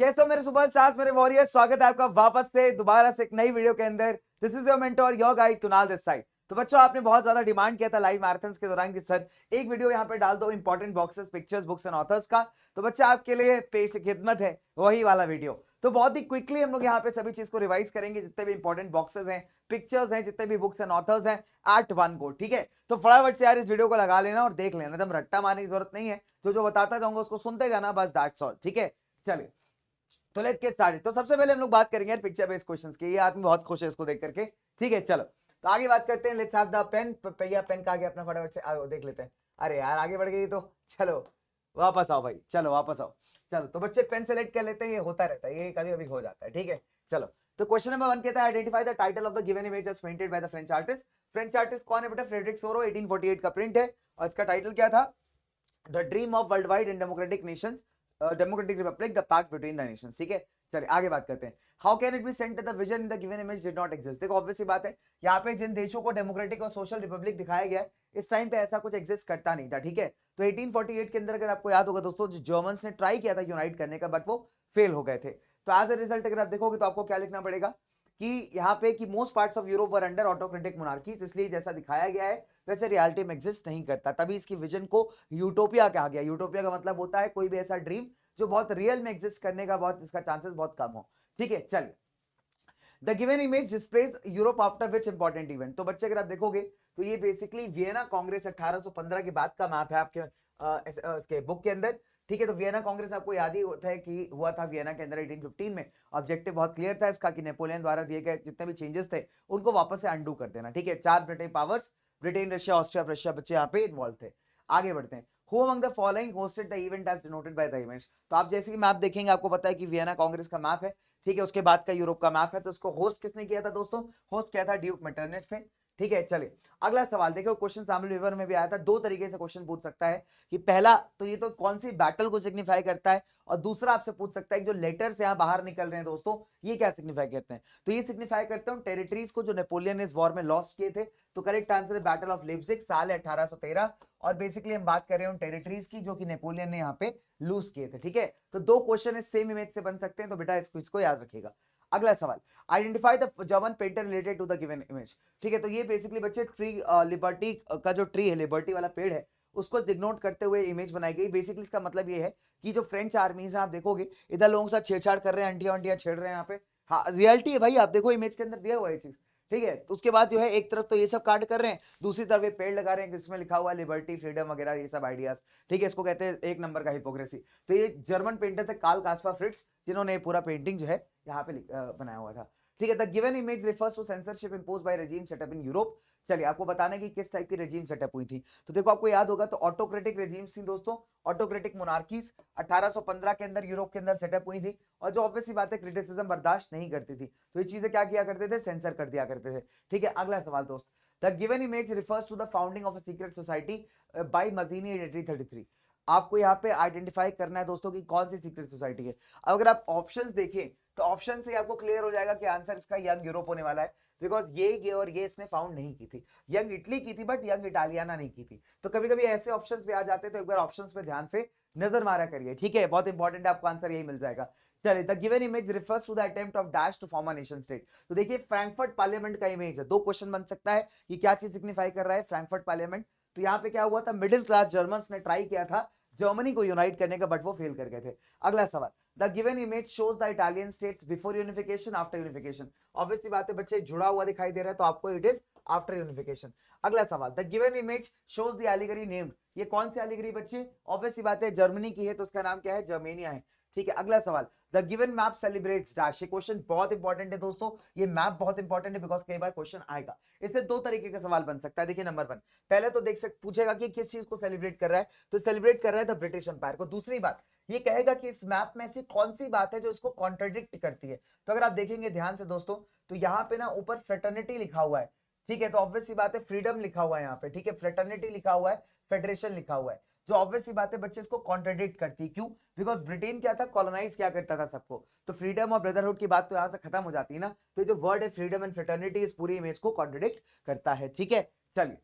कैसे हो मेरे सुपरस्टार्स, मेरे वॉरियर्स। स्वागत है आपका वापस से दोबारा से एक नई वीडियो के अंदर। This is your mentor, your guide Kunal this side. तो बच्चों, आपने बहुत ज्यादा डिमांड किया था लाइव मैराथन्स के दौरान कि सर एक वीडियो यहाँ पे डाल दो important boxes, pictures, books and authors का। तो बच्चा आपके लिए पेश खिदमत है वही वाला वीडियो। तो बहुत ही क्विकली हम लोग यहाँ पे सभी चीज को रिवाइज करेंगे, जितने भी इंपॉर्टेंट बॉक्सेस हैं, पिक्चर्स हैं, जितने भी बुक्स एंड ऑथर्स हैं, एट वन गो। ठीक है, तो फटाफट से यार इस वीडियो को लगा लेना और देख लेना, एकदम रट्टा मारने की जरूरत नहीं है। जो बताता जाऊंगा उसको सुनते जाना, बस दैट्स ऑल। ठीक है, चलिए तो लेट्स गेट स्टार्टेड। तो सबसे पहले हम लोग बात करेंगे यार पिक्चर बेस्ड क्वेश्चंस की। ये आदमी बहुत खुश है इसको देख करके। ठीक है, चलो तो आगे बात करते हैं। Let's have the pen. भैया पेन का आगे अपना फटाफट से आओ देख लेते हैं। अरे यार आगे बढ़ गई तो चलो वापस आओ भाई, चलो वापस आओ। चलो तो बच्चे पेन सेलेक्ट कर लेते हैं, ये होता रहता है, ये कभी कभी हो जाता है। ठीक है, चलो तो क्वेश्चन नंबर 1 कहता है identify the title of the given image as painted by the French artist. French artist कौन है बेटा? फ्रेडरिक सोरो। 1848 का प्रिंट है और इसका टाइटल क्या था? The dream of worldwide and democratic nations, democratic republic, the pact between the nations. ठीक है, चलिए आगे बात करते हैं। How can it be sent the vision in the given image did not exist. देखो ऑब्वियस सी बात है, यहाँ पे जिन देशों को डेमोक्रेटिक और सोशल रिपब्लिक दिखाया गया है, इस टाइम पे ऐसा कुछ एग्जिस्ट करता नहीं था। ठीक है, तो 1848 के अंदर अगर आपको याद होगा दोस्तों, जो जर्मन्स ने ट्राई किया था यूनाइट करने का, बट वो फेल हो गए थे। तो एज अ रिजल्ट अगर आप देखोगे तो आपको क्या लिखना पड़ेगा कि यहाँ पे कि most parts of Europe were under autocratic monarchies. इसलिए जैसा दिखाया गया है वैसे रियलिटी में एग्जिस्ट नहीं करता, तभी इसकी विजन को यूटोपिया कहा गया। यूटोपिया का मतलब होता है कोई भी ऐसा ड्रीम जो बहुत रियल में एग्जिस्ट करने का बहुत इसका चांसेस बहुत कम हो। ठीक है, चलिए the given image displays Europe after which important event. तो बच्चे अगर आप देखोगे तो ये बेसिकली वियना कांग्रेस 1815 के बाद का मैप है आपके बुक के अंदर। ठीक है, तो वियना कांग्रेस आपको याद ही होता है कि हुआ था वियना के अंदर 1815 में। ऑब्जेक्टिव बहुत क्लियर था इसका कि नेपोलियन द्वारा दिए गए जितने भी चेंजेस थे उनको वापस से अंडू कर देना। ठीक है, 4 Britain powers, Britain, Russia, Austria, Russia बच्चे यहाँ पे इन्वॉल्व थे। आगे बढ़ते हैं। Who among the following hosted the event as denoted by the image। तो आप जैसे कि मैप देखेंगे आपको पता है कि वियना कांग्रेस का मैप है। ठीक है, उसके बाद का यूरोप का मैप है। तो उसको होस्ट किसने किया था दोस्तों? होस्ट किया था ड्यूक मेटरनिच ने। ठीक है, चलिए अगला सवाल देखो। क्वेश्चन सामने पेपर में भी आया था, दो तरीके से क्वेश्चन पूछ सकता है कि पहला तो ये तो कौन सी बैटल को सिग्निफाई करता है, और दूसरा आपसे पूछ सकता है कि जो लेटर्स यहाँ बाहर निकल रहे हैं दोस्तों ये क्या सिग्निफाई करते हैं। तो ये सिग्निफाई करते हैं टेरिटरीज को जो नेपोलियन ने इस वॉर में लॉस्ट किए थे। तो करेक्ट आंसर है बैटल ऑफ लिप्जिग, साल है 1813। और बेसिकली हम बात कर रहे हैं उन टेरिटरीज की जो कि नेपोलियन ने यहाँ पे लूज किए थे। ठीक है, तो दो क्वेश्चन इस सेम इमेज से बन सकते हैं, तो बेटा इसको याद रखिएगा। अगला सवाल, identify the German painter related to the given image. ठीक है, तो ये बेसिकली बच्चे ट्री लिबर्टी का जो ट्री है, लिबर्टी वाला पेड़ है, उसको डिनोट करते हुए इमेज बनाई गई। बेसिकली इसका मतलब ये है कि जो फ्रेंच आर्मीज है आप देखोगे इधर लोगों के साथ छेड़छाड़ कर रहे हैं, अंटिया अंटिया छेड़ रहे हैं यहाँ पे। हाँ रियलिटी है भाई, आप देखो इमेज के अंदर दिया हुआ है चीज। ठीक है, तो उसके बाद जो है एक तरफ तो ये सब कांड कर रहे हैं, दूसरी तरफ ये पेड़ लगा रहे हैं जिसमें लिखा हुआ है लिबर्टी, फ्रीडम वगैरह ये सब आइडियाज। ठीक है, इसको कहते हैं एक नंबर का हिपोक्रेसी। तो ये जर्मन पेंटर थे कार्ल कास्पर फ्रिट्ज, जिन्होंने पूरा पेंटिंग जो है यहाँ पे बनाया हुआ था। ठीक है, the given image refers to censorship impose by regime setup in Europe. चलिए आपको बताना है कि किस टाइप की रेजिम सेटअप हुई थी। तो देखो आपको याद होगा तो ऑटोक्रेटिक रेजिम्स थी दोस्तों, ऑटोक्रेटिक मोनार्कीज 1815 के अंदर यूरोप के अंदर सेटअप हुई थी। और जो ऑब्वियसली बात है क्रिटिसिज्म बर्दाश्त नहीं करती थी, तो ये चीजें क्या किया करते थे? सेंसर कर दिया करते थे। ठीक है, अगला सवाल दोस्त, the given image refers to the founding of a secret society by Mazzini in 1833। आपको यहाँ पे आइडेंटिफाई करना है दोस्तों कि कौन सी सीक्रेट सोसाइटी है। अगर आप ऑप्शंस देखें तो ऑप्शन से आपको क्लियर हो जाएगा कि आंसर इसका यंग यूरोप होने वाला है, बिकॉज ये और ये इसने फाउंड नहीं की थी। यंग इटली की थी बट यंग इटालियाना नहीं की थी। तो कभी कभी ऐसे ऑप्शंस भी आ जाते हैं, तो एक बार ऑप्शंस पे ध्यान से नजर मारा करिए। ठीक है, बहुत इंपॉर्टेंट है, आपको आंसर यही मिल जाएगा। चलिए, the given image refers to the attempt of dash to form a nation state. तो देखिए फ्रैंकफर्ट पार्लियामेंट का इमेज है। दो क्वेश्चन बन सकता है कि क्या चीज सिग्निफाई कर रहा है फ्रैंकफर्ट पार्लियामेंट। तो यहाँ पे क्या हुआ था, मिडिल क्लास जर्मन्स ने ट्राई किया था जर्मनी को यूनाइट करने का, बट वो फेल कर गए थे। अगला सवाल, the given image shows the Italian states before unification after unification. Obviously बात है बच्चे, जुड़ा हुआ दिखाई दे रहा है तो आपको इट इज आफ्टर यूनिफिकेशन। अगला सवाल, the given image shows the allegory named. ये कौन सी एलिगरी बच्चे? ऑब्वियसली बात है जर्मनी की है, तो उसका नाम क्या है? जर्मेनिया है। ठीक है, अगला सवाल, the given map celebrates dash. ये क्वेश्चन बहुत इंपॉर्टेंट है दोस्तों, ये मैप बहुत इंपॉर्टेंट है बिकॉज कई बार क्वेश्चन आएगा। इससे दो तरीके का सवाल बन सकता है। देखिए नंबर 1, पहले तो पूछेगा कि किस चीज को सेलिब्रेट कर रहा है, तो सेलिब्रेट कर रहा है द ब्रिटिश एम्पायर को। दूसरी बात ये कहेगा कि इस मैप में ऐसी कौन सी बात है जो इसको कॉन्ट्रडिक्ट करती है। तो अगर आप देखेंगे ध्यान से दोस्तों, तो यहाँ पे ना ऊपर फ्रेटर्निटी लिखा हुआ है। ठीक है, तो ऑब्वियस सी बात है फ्रीडम लिखा हुआ है यहाँ पे। ठीक है, फ्रेटर्निटी लिखा हुआ है, फेडरेशन लिखा हुआ है, जो ऑब्वियस सी बात है बच्चे इसको कॉन्ट्रडिक्ट करती है। क्यों? बिकॉज ब्रिटेन क्या था, कॉलोनाइज क्या करता था सबको। तो फ्रीडम और ब्रदरहुड की बात तो यहाँ से खत्म हो जाती है ना। तो जो वर्ड है फ्रीडम एंड फ्रेटर्निटी इस पूरी इमेज को कॉन्ट्रडिक्ट करता है। ठीक है, चलिए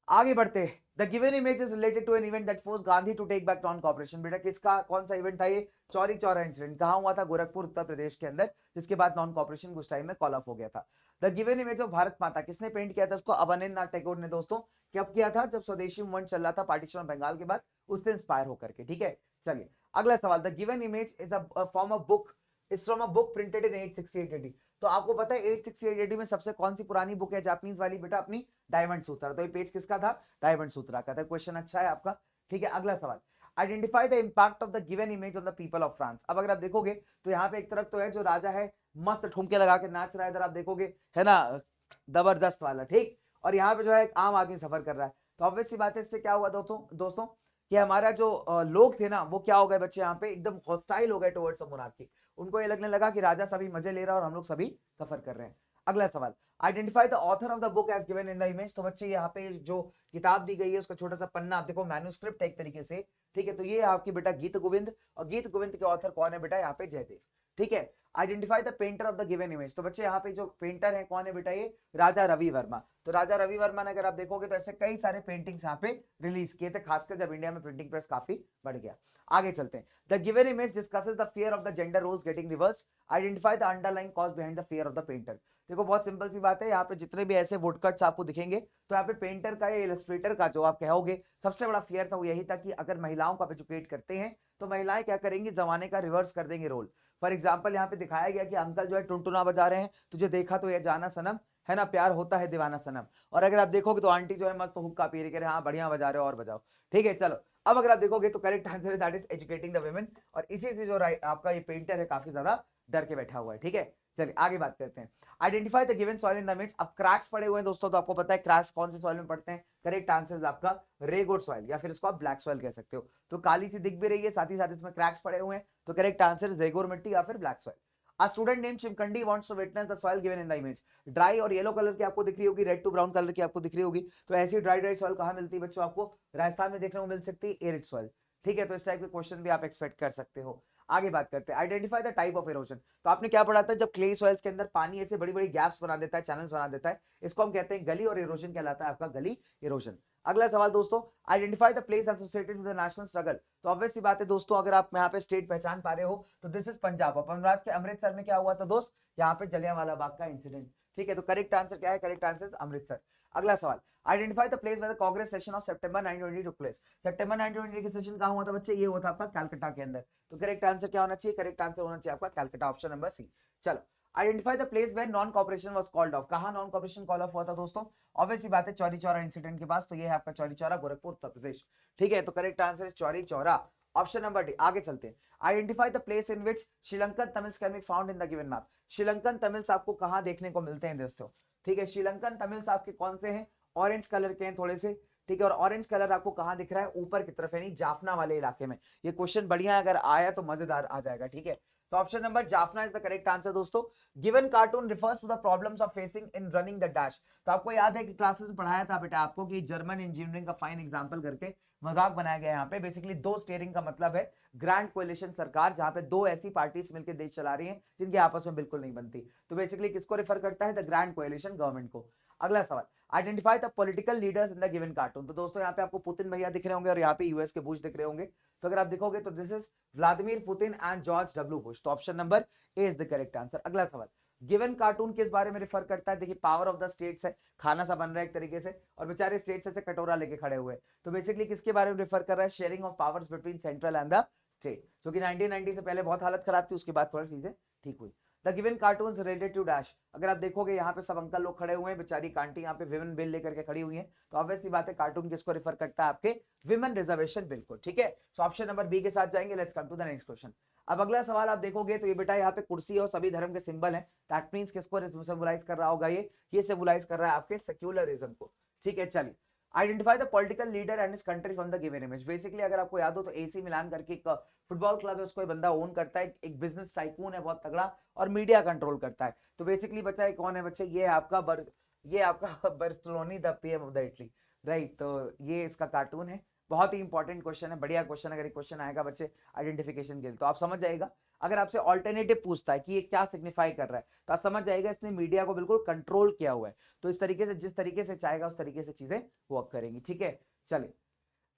आगे बढ़ते हैं। The given image is related to an event that force Gandhi to take back non cooperation. बेटा किसका कौन सा इवेंट था ये? चौरी चौरा इंसिडेंट। कहां हुआ था? गोरखपुर उत्तर प्रदेश के अंदर, जिसके बाद नॉन कॉपरेशन कुछ टाइम में कॉल ऑफ हो गया था। The given image of Bharat माता किसने पेंट किया था इसको? अवनींद्रनाथ टैगोर ने दोस्तों। कब किया था? जब स्वदेशी मूवमेंट चल रहा था पार्टीशन ऑफ बंगाल के बाद, उससे इंस्पायर होकर के। ठीक है, चलिए अगला सवाल। The given image is a form of book, is from a book printed in 868 AD। तो आपको पता है 868 AD में सबसे कौन सी पुरानी बुक है जापानीज वाली? बेटा अपनी डायमंड सूत्र। तो ये पेज किसका था? डायमंड सूत्रा का था। क्वेश्चन अच्छा है आपका। ठीक है, अगला सवाल। Identify the impact of the given image on the people of France. अब अगर आप देखोगे तो यहाँ पे एक तरफ तो है जो राजा है मस्त ठुमके लगा के नाच रहा है, इधर आप देखोगे है ना जबरदस्त वाला, ठीक। और यहाँ पे जो है एक आम आदमी सफर कर रहा है। तो ऑब्वियस सी बात है, इससे क्या हुआ दोस्तों कि हमारा जो लोग थे ना वो क्या हो गए बच्चे, यहाँ पे एकदम हॉस्टाइल हो गए टुवर्ड्स मोनार्की। उनको ये लगने लगा कि राजा सभी मजे ले रहा है और हम लोग सभी सफर कर रहे हैं। अगला सवाल। Identify the author of the book as given in the image. तो बच्चे यहाँ पे जो किताब दी गई है उसका छोटा सा पन्ना आप देखो, मैन्युस्क्रिप्ट है एक तरीके से। ठीक है, तो ये आपकी बेटा गीत गोविंद, और गीत गोविंद के ऑथर कौन है बेटा? यहाँ पे जयदेव। ठीक है, identify the painter of the given image. तो बच्चे यहाँ पे जो पेंटर है कौन है बेटा? ये राजा रवि वर्मा। तो राजा रवि वर्मा ने अगर आप देखोगे तो ऐसे कई सारे पेंटिंग्स यहाँ पे रिलीज किए थे, खासकर जब इंडिया में प्रिंटिंग प्रेस काफी बढ़ गया। आगे चलते हैं। The given image discusses the fear of the gender roles getting reversed. Identify the underlying cause behind the fear of the painter. देखो बहुत सिंपल सी बात है, यहाँ पे जितने भी ऐसे वुडकट्स आपको दिखेंगे तो यहाँ पे पेंटर का या इलस्ट्रेटर का जो आप कहोगे सबसे बड़ा फियर था वो यही था कि अगर महिलाओं को आप एजुकेट करते हैं तो महिलाएं क्या करेंगी? जमाने का रिवर्स कर देंगे रोल। फॉर एग्जाम्पल यहाँ पे दिखाया गया कि अंकल जो है टुनटुना बजा रहे हैं, तुझे देखा तो ये जाना सनम, है ना, प्यार होता है दीवाना सनम। और अगर आप देखोगे तो आंटी जो है मस्त हुक्का पी रही, कह रहे हाँ बढ़िया बजा रहे हो और बजाओ। ठीक है, चलो अब अगर आप देखोगे तो करेक्ट आंसर है that is educating the women. और इसी से जो आपका ये पेंटर है काफी ज्यादा डर के बैठा हुआ है। ठीक है, चलिए आगे बात करते हैं। Identify the given soil in the mix. अब क्रैक्स पड़े हुए हैं दोस्तों, तो आपको पता है क्रैक्स कौन से सॉइल में पड़ते हैं? करेक्ट आंसर आपका रेगुड सॉइल, या फिर इसको आप ब्लैक सॉइल कह सकते हो। तो काली सी दिख भी रही है, साथ ही साथ इसमें क्रैक्स पड़े हुए हैं, तो करेक्ट आंसर इज रेगुर मिट्टी या फिर black soil. A student named Chimkandi wants to witness the soil given in the image. Dry और येलो कलर की आपको दिख रही होगी, रेड टू ब्राउन कलर की आपको दिख रही होगी। तो ऐसी ड्राई सॉइल कहाँ मिलती है बच्चों? आपको राजस्थान में देखने को मिल सकती है एरिड सॉइल। ठीक है, तो इस टाइप के क्वेश्चन भी आप एक्सपेक्ट कर सकते हो। आगे बात करते हैं। Identify the type of erosion. तो आपने क्या पढ़ा था? जब क्ले सॉइल्स के अंदर पानी ऐसे बड़ी बड़ी गैप्स बना देता है, चैनल्स बना देता है, इसको हम कहते हैं गली, और इरोजन कहलाता है आपका गली इरोजन। अगला सवाल दोस्तों, identify the place associated with the national struggle. तो ऑब्वियस सी बात है दोस्तों, अगर आप यहाँ पे स्टेट पहचान पा रहे हो तो दिस इज पंजाब। पंजाब के अमृतसर में क्या हुआ था दोस्त? यहाँ पे जलियांवाला बाग का इंसिडेंट। ठीक है, तो करेक्ट आंसर क्या है? Correct answer Amritsar. अगला सवाल। Identify the place where the Congress session of September 1920 took place. सितंबर 1920 के सेशन कहां हुआ था बच्चे? ये हुआ था आपका कलकत्ता के अंदर। तो करेक्ट आंसर क्या होना चाहिए? करेक्ट आंसर होना चाहिए आपका कलकत्ता, ऑप्शन नंबर सी। चलो, identify the place where non cooperation was called off. कहां नॉन कॉपरेशन कॉल ऑफ हुआ था दोस्तों? ऑब्वियस सी बात है चौरी चौरा इंसिडेंट के पास। तो ये है आपका चौरी चौरा, गोरखपुर, उत्तर प्रदेश। ठीक है, तो correct answer Chauri Chaura, option number D. आगे चलते हैं। Identify the place in which Sri Lankan Tamils can be found in the given map. Sri Lankan Tamils आपको कहां देखने को मिलते हैं दोस्तों? ठीक है, श्रीलंकन तमिल्स आपके कौन से हैं? ऑरेंज कलर के हैं थोड़े से। ठीक है, और ऑरेंज कलर आपको कहां दिख रहा है? ऊपर की तरफ, यानी जाफना वाले इलाके में। ये क्वेश्चन बढ़िया अगर आया तो मजेदार आ जाएगा। ठीक है, तो option number Jaffna is the correct answer दोस्तों। Given cartoon refers to the problems of facing in running the dash. तो आपको याद है कि क्लासेस में पढ़ाया था बेटा आपको कि जर्मन इंजीनियरिंग का फाइन एग्जांपल करके मजाक बनाया गया। यहाँ पे बेसिकली दो स्टीयरिंग का मतलब है ग्रैंड कोएलिशन सरकार, जहां पे दो ऐसी पार्टीज मिलकर देश चला रही हैं जिनकी आपस में बिल्कुल नहीं बनती। तो बेसिकली किसको रिफर करता है? द ग्रैंड कोएलिशन गवर्नमेंट को। अगला सवाल। Identify the political leaders in the given cartoon. तो दोस्तों यहाँ पे आपको पुतिन भैया दिख रहे होंगे और यहाँ पे यूएस के बुश दिख रहे होंगे। तो अगर आप देखोगे तो this is Vladimir Putin and George W Bush. तो option number A is the correct answer. अगला सवाल। गिवन कार्टून किस बारे में रिफर करता है? देखिए पावर ऑफ द स्टेट्स है, खाना सा बन रहा है एक तरीके से, और बेचारे स्टेट्स ऐसे कटोरा लेके खड़े हुए। तो बेसिकली किसके बारे में रिफर कर रहा है? Sharing of powers between central and the state. जो कि 1990 से पहले बहुत हालत खराब थी, उसके बाद थोड़ी चीजें ठीक हुई। The given cartoons related to dash. अगर आप देखोगे यहाँ पे सब अंकल लोग खड़े हुए हैं, बेचारी कांटी यहाँ पे विमेन बिल लेकर के खड़ी हुई है। तो ऑब्वियसली बात है कार्टून किसको रिफर करता है? आपके विमेन रिजर्वेशन बिल को। ठीक है, सो ऑप्शन नंबर बी के साथ जाएंगे। Let's come to the next question. अब अगला सवाल आप देखोगे तो ये बेटा यहाँ पे कुर्सी और सभी धर्म के सिंबल है। दैट मींस किसको सिंबलाइज कर रहा होगा? ये सिंबलाइज कर रहा है आपके सेक्युलरिज्म को। ठीक है, चलिए। Identify the political leader and his country from the given image. Basically अगर आपको याद हो तो एसी मिलान करके एक फुटबॉल क्लब है, उसको एक बंदा ओन करता है, एक बिजनेस टाइकून है बहुत तगड़ा, और मीडिया कंट्रोल करता है। तो बेसिकली बच्चा है कौन है बच्चे? ये आपका Bertoloni the PM of the Italy, right. तो ये इसका कार्टून है। बहुत ही इंपॉर्टेंट क्वेश्चन है, बढ़िया क्वेश्चन। अगर ये क्वेश्चन आएगा बच्चे आइडेंटिफिकेशन के लिए तो आप समझ जाएगा। अगर आपसे ऑल्टरनेटिव पूछता है कि ये क्या सिग्निफाई कर रहा है, तो आप समझ जाएगा इसने मीडिया को बिल्कुल कंट्रोल किया हुआ है। तो इस तरीके से, जिस तरीके से चाहेगा उस तरीके से चीजें वर्क करेंगी। ठीक है, चलिए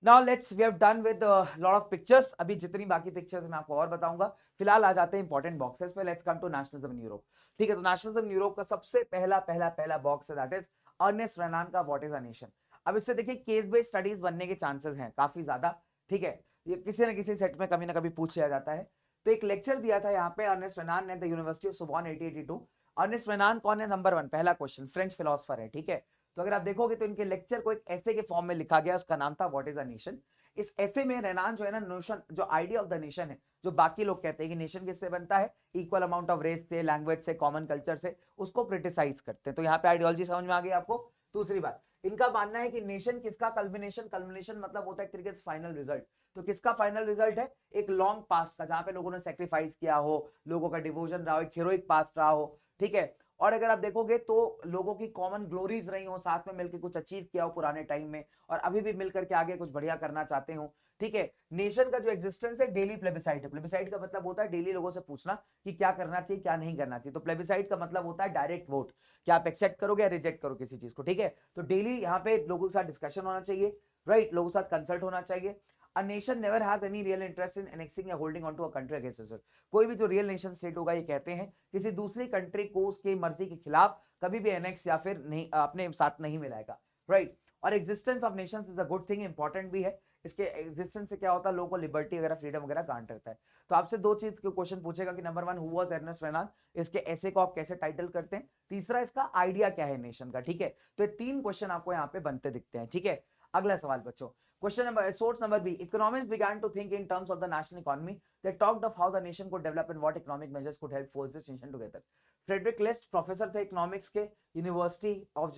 now let's we have done with lot of pictures. अभी जितनी बाकी पिक्चर्स मैं आपको और बताऊंगा। फिलहाल आ जाते हैं इंपॉर्टेंट बॉक्सेस पे। Let's come to nationalism in Europe. ठीक है, तो नेशनलिज्म इन यूरोप का सबसे पहला बॉक्स है, दैट इज अर्नेस्ट रेनान का व्हाट इज अ नेशन। अब इससे देखिए केस बेस्ड स्टडीज बनने के चांसेस हैं काफी ज्यादा। ठीक है, ये किसी न किसी सेट में कभी ना कभी पूछ लिया जाता है। तो एक लेक्चर दिया था यहाँ पे अर्नेस्ट रेनान ने, the university of Sorbonne 1882। Ernest Renan कौन है? नंबर 1, पहला क्वेश्चन, फ्रेंच फिलोसफर है। ठीक है, तो अगर आप देखोगे तो इनके लेक्चर को एक ऐसे के फॉर्म में लिखा गया, उसका नाम था व्हाट इज अ नेशन। इस ऐसे में रेनान जो है ना, नोशन, जो आइडिया ऑफ द नेशन है, जो बाकी लोग कहते हैं कि नेशन किससे बनता है, इक्वल अमाउंट ऑफ रेस से, लैंग्वेज से, कॉमन कल्चर से, उसको क्रिटिसाइज करते हैं। तो यहाँ पे आइडियोलॉजी समझ में आ गई आपको। दूसरी बात, इनका मानना है कि नेशन किसका कल्मिनेशन, कल्मिनेशन मतलब होता है एक तरीके से फाइनल रिजल्ट। तो किसका फाइनल रिजल्ट है? एक लॉन्ग पास्ट का, जहां पे लोगों ने सेक्रीफाइस किया हो, लोगों का डिवोशन रहा हो, एक हीरोइक पास्ट रहा हो। ठीक है, और अगर आप देखोगे तो लोगों की कॉमन ग्लोरीज रही हो, साथ में मिलकर कुछ अचीव किया हो पुराने टाइम में, और अभी भी मिलकर के आगे कुछ बढ़िया करना चाहते हो। ठीक है, नेशन का जो एग्जिस्टेंस है डेली प्लेबिसाइट है। प्लेबिसाइट का मतलब होता है डेली लोगों से पूछना कि क्या करना चाहिए, क्या नहीं करना चाहिए। तो प्लेबिसाइट का मतलब होता है डायरेक्ट वोट, क्या आप एक्सेप्ट करोगे या रिजेक्ट करो किसी चीज को। ठीक है, तो डेली यहाँ पे लोगों के साथ डिस्कशन होना चाहिए, राइट, लोगों के साथ कंसल्ट होना चाहिए। A nation never has any real interest in annexing या holding on to a country against itself। कोई भी जो रियल नेशन स्टेट होगा, ये कहते हैं किसी दूसरी कंट्री को उसके मर्जी के खिलाफ कभी भी एनेक्स या फिर नहीं, अपने साथ नहीं मिलाएगा, राइट। और existence of Nations is a good thing, important भी है। इसके एग्जिस्टेंस से क्या होता है, लोगों को लिबर्टी वगैरह, फ्रीडम वगैरह ग्रांट रहता है। तो आपसे दो चीज के क्वेश्चन पूछेगा कि नंबर 1, हु वाज अर्नेस्ट रेनान, इसके ऐसे को आप कैसे टाइटल करते हैं, तीसरा इसका आइडिया क्या है नेशन का। ठीक है, तो ये 3 क्वेश्चन आपको यहाँ पे बनते दिखते हैं। ठीक है, अगला सवाल बच्चों, question number source number B, economists began to think in terms of the national economy। They talked of how the nation could develop and what economic measures could help force this nation together। Friedrich List professor थे economics के, university of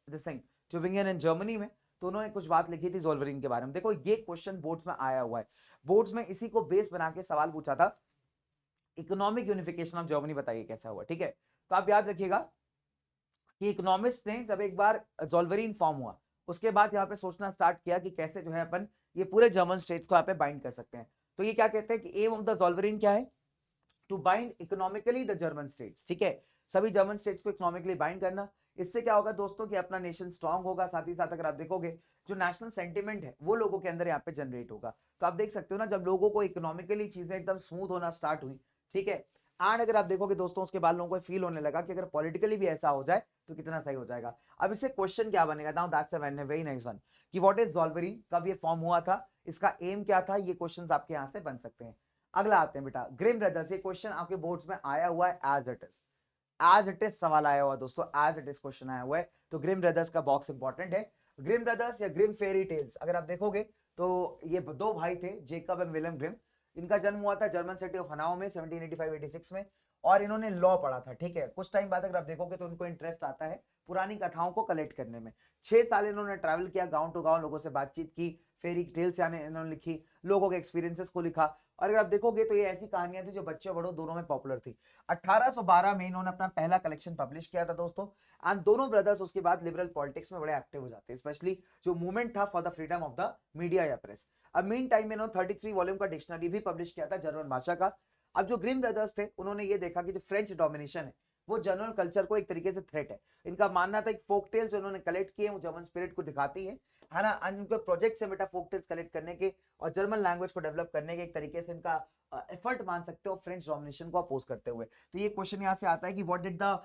this thing Tubingen in Germany में। तो उन्होंने कुछ बात लिखी थी ज़ोल्वेरिन के बारे में। देखो ये क्वेश्चन बोर्ड्स में आया हुआ है, बोर्ड्स में इसी को बेस बना के सवाल पूछा था, इकोनॉमिक यूनिफिकेशन ऑफ जर्मनी बताइए कैसा हुआ। ठीक है, तो आप याद रखिएगा कि इकोनॉमिस्ट ने जब एक बार ज़ोल्वेरिन फॉर्म हुआ, उसके बाद यहाँ पे सोचना स्टार्ट किया कि कैसे जो है अपन ये पूरे जर्मन स्टेट्स को यहाँ पे बाइंड कर सकते हैं। तो ये क्या कहते हैं कि एम ऑफ द ज़ोल्वेरिन क्या है, to bind economically the German states. ठीक है, सभी जर्मन स्टेट्स को इकोनॉमिकली बाइंड करना। इससे क्या होगा दोस्तों कि अपना नेशन स्ट्रांग होगा, साथ ही साथ अगर आप देखोगे जो नेशनल सेंटिमेंट है वो लोगों के अंदर यहाँ पे जनरेट होगा। तो आप देख सकते हो ना, जब लोगों को इकोनॉमिकली चीजें एकदम स्मूथ होना स्टार्ट हुई, ठीक है, एंड अगर आप देखोगे दोस्तों उसके बाद लोगों को फील होने लगा कि अगर पॉलिटिकली भी ऐसा हो जाए तो कितना सही हो जाएगा। अब इससे क्वेश्चन क्या बनेगा, now that's a very nice one, कि व्हाट इज ज़ोल्वेरिन, कब ये फॉर्म हुआ था, इसका एम क्या था, ये क्वेश्चंस आपके यहाँ से बन सकते हैं। अगला आते हैं बेटा, ग्रिम ब्रदर्स। ये क्वेश्चन आपके बोर्ड्स में आया हुआ है एज इट इज सवाल आया हुआ है दोस्तों, एज इट इज क्वेश्चन आया हुआ है। तो ग्रिम ब्रदर्स का बॉक्स इंपॉर्टेंट है। ग्रिम ब्रदर्स या ग्रिम फेरी टेल्स, अगर आप देखोगे तो ये दो भाई थे, जेकब एंड विलियम ग्रिम। इनका जन्म हुआ था जर्मन सिटी ऑफ हनाओ में 1785-86 में, और इन्होंने लॉ पढ़ा था। ठीक है, कुछ टाइम बाद अगर आप देखोगे तो उनको इंटरेस्ट आता है पुरानी कथाओं को कलेक्ट करने में। 6 साल इन्होंने ट्रैवल किया, गांव टू गांव लोगों से बातचीत की, फेरी टेल्स यानी इन्होंने लिखी, लोगों के एक्सपीरियंसेस को लिखा। और अगर आप देखोगे तो ये ऐसी कहानियां थी जो बच्चे बड़ों दोनों में पॉपुलर थी। 1812 में इन्होंने अपना पहला कलेक्शन पब्लिश किया था दोस्तों। एंड दोनों ब्रदर्स उसके बाद लिबरल पॉलिटिक्स में बड़े एक्टिव हो जाते हैं, स्पेशली जो मूवमेंट था for the freedom of the media या प्रेस। अब मीन टाइम में इन्होंने 33 वॉल्यूम का डिक्शनरी भी पब्लिश किया था जर्मन भाषा का। अब जो ग्रिम ब्रदर्स थे उन्होंने ये देखा कि जो फ्रेंच डोमिनेशन है वो जर्मन कल्चर को एक तरीके से थ्रेट है। इनका मानना था कि फोक टेल्स जो उन्होंने कलेक्ट किए वो जर्मन स्पिरिट को दिखाती है ना। उनके प्रोजेक्ट से बेटा फोक टेल्स कलेक्ट करने के और जर्मन लैंग्वेज को डेवलप करने के एक तरीके से इनका एफर्ट मान सकते हो फ्रेंच डोमिनेशन को अपोज करते हुए। तो ये क्वेश्चन यहाँ से आता है कि what did the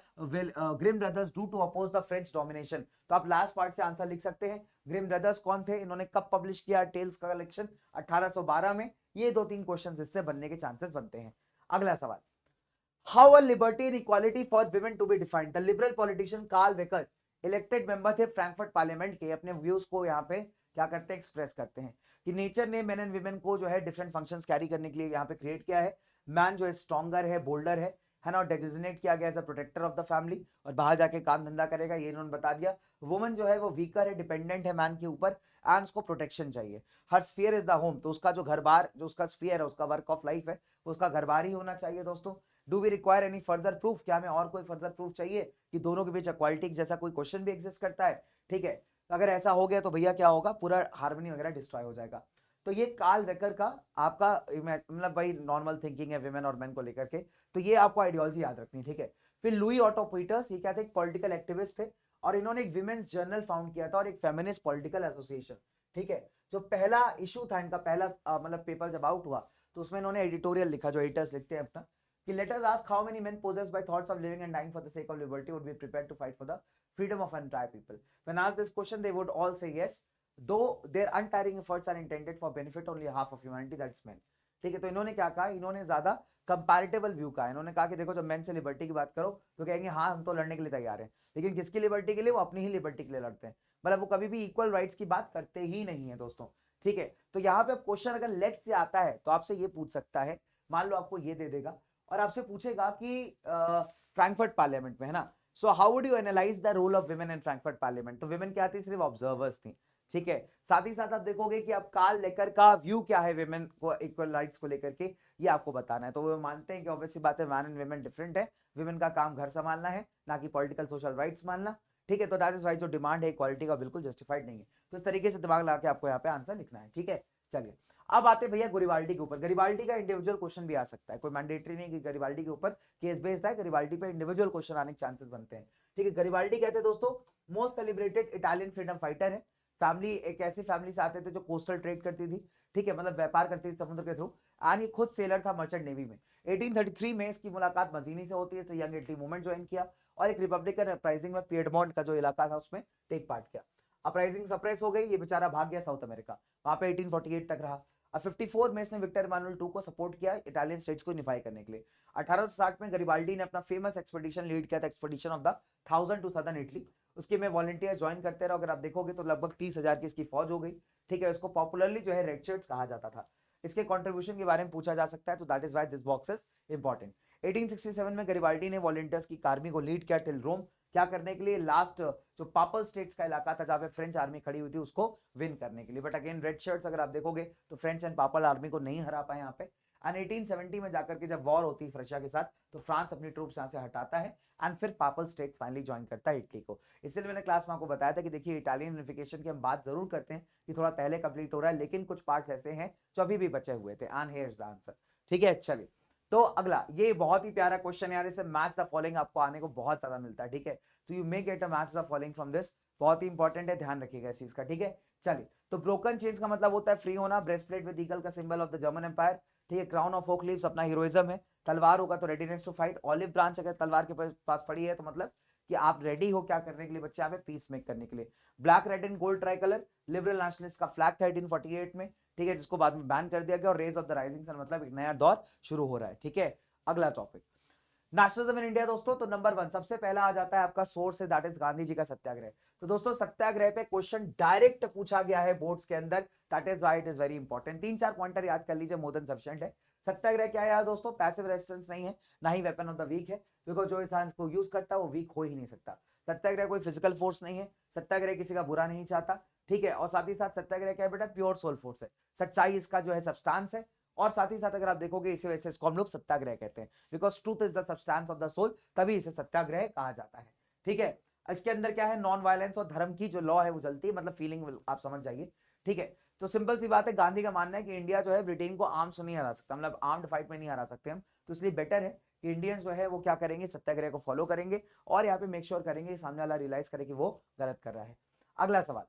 Grimm brothers do to oppose the French domination. तो आप लास्ट पार्ट से आंसर लिख सकते हैं। ग्रिम ब्रदर्स कौन थे, इन्होंने कब पब्लिश किया टेल्स का कलेक्शन, 1812 में। ये 2-3 क्वेश्चन इससे बनने के चांसेस बनते हैं। अगला सवाल, how a liberty and equality for women to be defined. The liberal politician Carl Welcker elected member थे फ्रैंकफर्ट पार्लियामेंट के, अपने व्यूज को यहाँ पे क्या करते हैं, एक्सप्रेस करते हैं कि नेचर ने मेन एंड विमेन को जो है डिफरेंट फंक्शंस कैरी करने के लिए यहाँ पे क्रिएट किया है। मैन जो है स्ट्रॉन्गर है, बोल्डर है ना, और डेजिग्नेट किया गया as a protector of the family, और बाहर जाके काम धंधा करेगा, ये इन्होंने बता दिया। वुमन जो है वो वीकर है, डिपेंडेंट है मैन के ऊपर, एंड उसको प्रोटेक्शन चाहिए। हर स्फीयर इज द होम, तो उसका जो घर बार, जो उसका स्फीयर है, उसका वर्क ऑफ लाइफ है, उसका घर बार ही होना चाहिए दोस्तों। Do we require any further proof, क्या हमें और कोई फर्दर प्रूफ चाहिए कि दोनों के बीच इक्वालिटी जैसा कोई क्वेश्चन भी एग्जिस्ट करता है। ठीक है, तो अगर ऐसा हो गया तो भैया क्या होगा, पूरा हार्मनी वगैरह डिस्ट्रॉय हो जाएगा। तो ये कार्ल वेकर का आपका मतलब भाई नॉर्मल थिंकिंग है विमेन और मेन को लेकर के, तो ये आपको आइडियोलॉजी याद रखनी है, ठीक है। फिर लुई ऑटो पीटर्स, ये क्या थे, एक पॉलिटिकल एक्टिविस्ट थे, और इन्होंने एक विमेन्स जर्नल फाउंड किया था और एक फेमिनिस्ट पॉलिटिकल एसोसिएशन, ठीक है। जो पहला इशू था इनका, पहला मतलब पेपर जब आउट हुआ, तो उसमें इन्होंने एडिटोरियल लिखा, जो एडिटर्स लिखते हैं अपना, कि let us ask how many main possessed by thoughts of living and dying for the sake of liberty would be prepared to fight for the freedom of entire people. When asked this question, they would all say yes, though their untiring efforts are intended for benefit only half of humanity, that's men. ठीक है, तो इन्होंने क्या कहा, इन्होंने ज्यादा कंपैरेटिबल view का, इन्होंने कहा कि देखो जब मेन से लिबर्टी की बात करो तो कहेंगे हाँ हम तो लड़ने के लिए तैयार हैं, लेकिन किसकी लिबर्टी के लिए, वो अपनी ही लिबर्टी के लिए लड़ते हैं, मतलब वो कभी भी इक्वल राइट्स की बात करते ही नहीं है दोस्तों, ठीक है। तो यहाँ पे क्वेश्चन अगर लेट से आता है तो आपसे ये पूछ सकता है, मान लो आपको ये दे देगा और आपसे पूछेगा कि फ्रैंकफर्ट पार्लियामेंट में, है ना, so how would you analyse the role of women in Frankfurt parliament, तो विमेन क्या थी, सिर्फ ऑब्जर्वर्स थी, ठीक है। साथ ही साथ आप देखोगे कि अब कार्ल लेकर का व्यू क्या है विमेन को इक्वल राइट्स को लेकर के, ये आपको बताना है। तो वो मानते हैं कि ऑब्वियसली बात है, मैन एंड विमेन डिफरेंट है, विमेन का काम घर संभालना है, ना कि पॉलिटिकल सोशल राइट्स मानना, ठीक है। तो दैट इज वाई जो डिमांड है इक्वालिटी का बिल्कुल जस्टिफाइड नहीं है, तो इस तरीके से दिमाग लगा के आपको यहाँ पे आंसर लिखना है, ठीक है। चलिए अब आते भैया गरिबाल्डी के ऊपर, गरिबाल्डी का इंडिविजुअल क्वेश्चन भी आ सकता है, कोई मैंडेटरी नहीं कि गरिबाल्डी के ऊपर केस बेस्ड है, गरिबाल्डी पे इंडिविजुअल क्वेश्चन आने के चांसेस बनते हैं, ठीक है। गरिबाल्डी कहते हैं दोस्तों most celebrated Italian freedom fighter है, फैमिली एक ऐसी फैमिली से आते थे जो कोस्टल ट्रेड करती थी, ठीक है, मतलब व्यापार करती थी समुद्र के थ्रू, एंड ये खुद सेलर था मर्चेंट नेवी में। 1833 में इसकी मुलाकात मजीनी से होती है, तो यंग इटली मूवमेंट ज्वाइन किया और एक रिपब्लिकन अपराइजिंग में पिएडमोंट का जो इलाका था उसमें टेक पार्ट किया। अपराइजिंग सप्रेस हो गई, ये बेचारा भाग गया साउथ अमेरिका, वहां पे 1848 तक रहा। अब 54 में इसने विक्टर इमानुएल II को सपोर्ट किया इटालियन स्टेट्स को यूनिफाई करने के लिए। 1860 में गरिबाल्डी ने अपना फेमस एक्सपेडिशन लीड किया था, expedition of the 1000 to southern Italy, उसके में वॉलंटियर ज्वाइन करते रहे, अगर आप देखोगे तो लगभग 30,000 की इसकी फौज हो गई, ठीक है। इसको पॉपुलरली जो है रेड शर्ट्स कहा जाता था। इसके कंट्रीब्यूशन के बारे में पूछा जा सकता है, तो that is why this box is important. 1867 में गरिबाल्डी ने वॉलंटियर्स की आर्मी को लीड किया टिल रोम, क्या करने के लिए, लास्ट जो पापल स्टेट्स का इलाका था जहां पे फ्रेंच आर्मी खड़ी हुई थी उसको विन करने के लिए। बट अगेन रेड शर्ट्स अगर आप देखोगे तो फ्रेंच एंड पापल आर्मी को नहीं हरा पाए यहाँ पे। एंड 1870 में जाकर के जब वॉर होती है रशिया के साथ, तो फ्रांस अपनी ट्रूप्स यहाँ से हटाता है एंड फिर पापल स्टेट्स फाइनली ज्वाइन करता है इटली को। इसलिए मैंने क्लास में आपको बताया था कि देखिए इटालियन यूनिफिकेशन की हम बात जरूर करते हैं कि थोड़ा पहले कंप्लीट हो रहा है, लेकिन कुछ पार्ट्स ऐसे हैं जो अभी भी बचे हुए थे, and here is the answer, ठीक है। चलिए तो अगला, ये बहुत ही प्यारा क्वेश्चन है यार, इसे मैच द फॉलोइंग आपको आने को बहुत ज्यादा मिलता है, ठीक है। तो you may get a match the following from this, बहुत ही इंपॉर्टेंट है, ध्यान रखिएगा इस चीज का, ठीक है। चलिए तो ब्रोकन चेन्स का मतलब होता है फ्री होना, ब्रेस्ट प्लेट विद ईगल का symbol of the German empire, ठीक है। क्राउन ऑफ ओक लीव्स अपना हीरोइज्म है, तलवार होगा तो readiness to fight, olive branch अगर तलवार के पास पड़ी है तो मतलब कि आप रेडी हो क्या करने के लिए बच्चे, यहाँ पे पीस मेक करने के लिए। Black red and gold try colour liberal nationalist का फ्लैग था 1848 में, ठीक है, जिसको बाद में बैन कर दिया गया, और rays of the rising sun मतलब एक नया दौर शुरू हो रहा है, ठीक है। अगला टॉपिक नेशनलिज्म इन इंडिया दोस्तों, तो नंबर 1 सबसे पहला आ जाता है आपका सोर्स है, दैट इज गांधी जी का सत्याग्रह। तो दोस्तों सत्याग्रह पे क्वेश्चन डायरेक्ट पूछा गया है बोर्ड्स के अंदर, that is why it is very important. 3-4 pointer याद कर लीजिए, मोर देन सफिशिएंट है। सत्याग्रह क्या है यार दोस्तों, पैसिव रेजिस्टेंस नहीं है, ना ही वेपन ऑफ द वीक है, बिकॉज जो इंसान को यूज करता है वो वीक हो ही नहीं सकता। सत्याग्रह कोई फिजिकल फोर्स नहीं है, सत्याग्रह किसी का बुरा नहीं चाहता, ठीक है। और साथ ही साथ सत्याग्रह क्या है बेटा, प्योर सोल फोर्स है, सच्चाई इसका जो है सब्सटेंस है। और साथ ही साथ अगर आप देखोगे इसी वजह से इसको हम लोग सत्याग्रह कहते हैं, because truth is the substance of the soul, तभी इसे सत्याग्रह कहा जाता है, ठीक है। इसके अंदर क्या है, नॉन वायलेंस और धर्म की जो लॉ है वो जलती है, मतलब फीलिंग आप समझ जाइए, ठीक है। तो सिंपल सी बात है, गांधी का मानना है कि इंडिया जो है ब्रिटेन को आर्म्स नहीं हरा सकता, मतलब आर्म्ड फाइट में नहीं हरा सकते हम, तो इसलिए बेटर है कि इंडियंस जो है वो क्या करेंगे, सत्याग्रह को फॉलो करेंगे, और यहाँ पे मेक श्योर करेंगे सामने वाला रियलाइज करे कि वो गलत कर रहा है। अगला सवाल,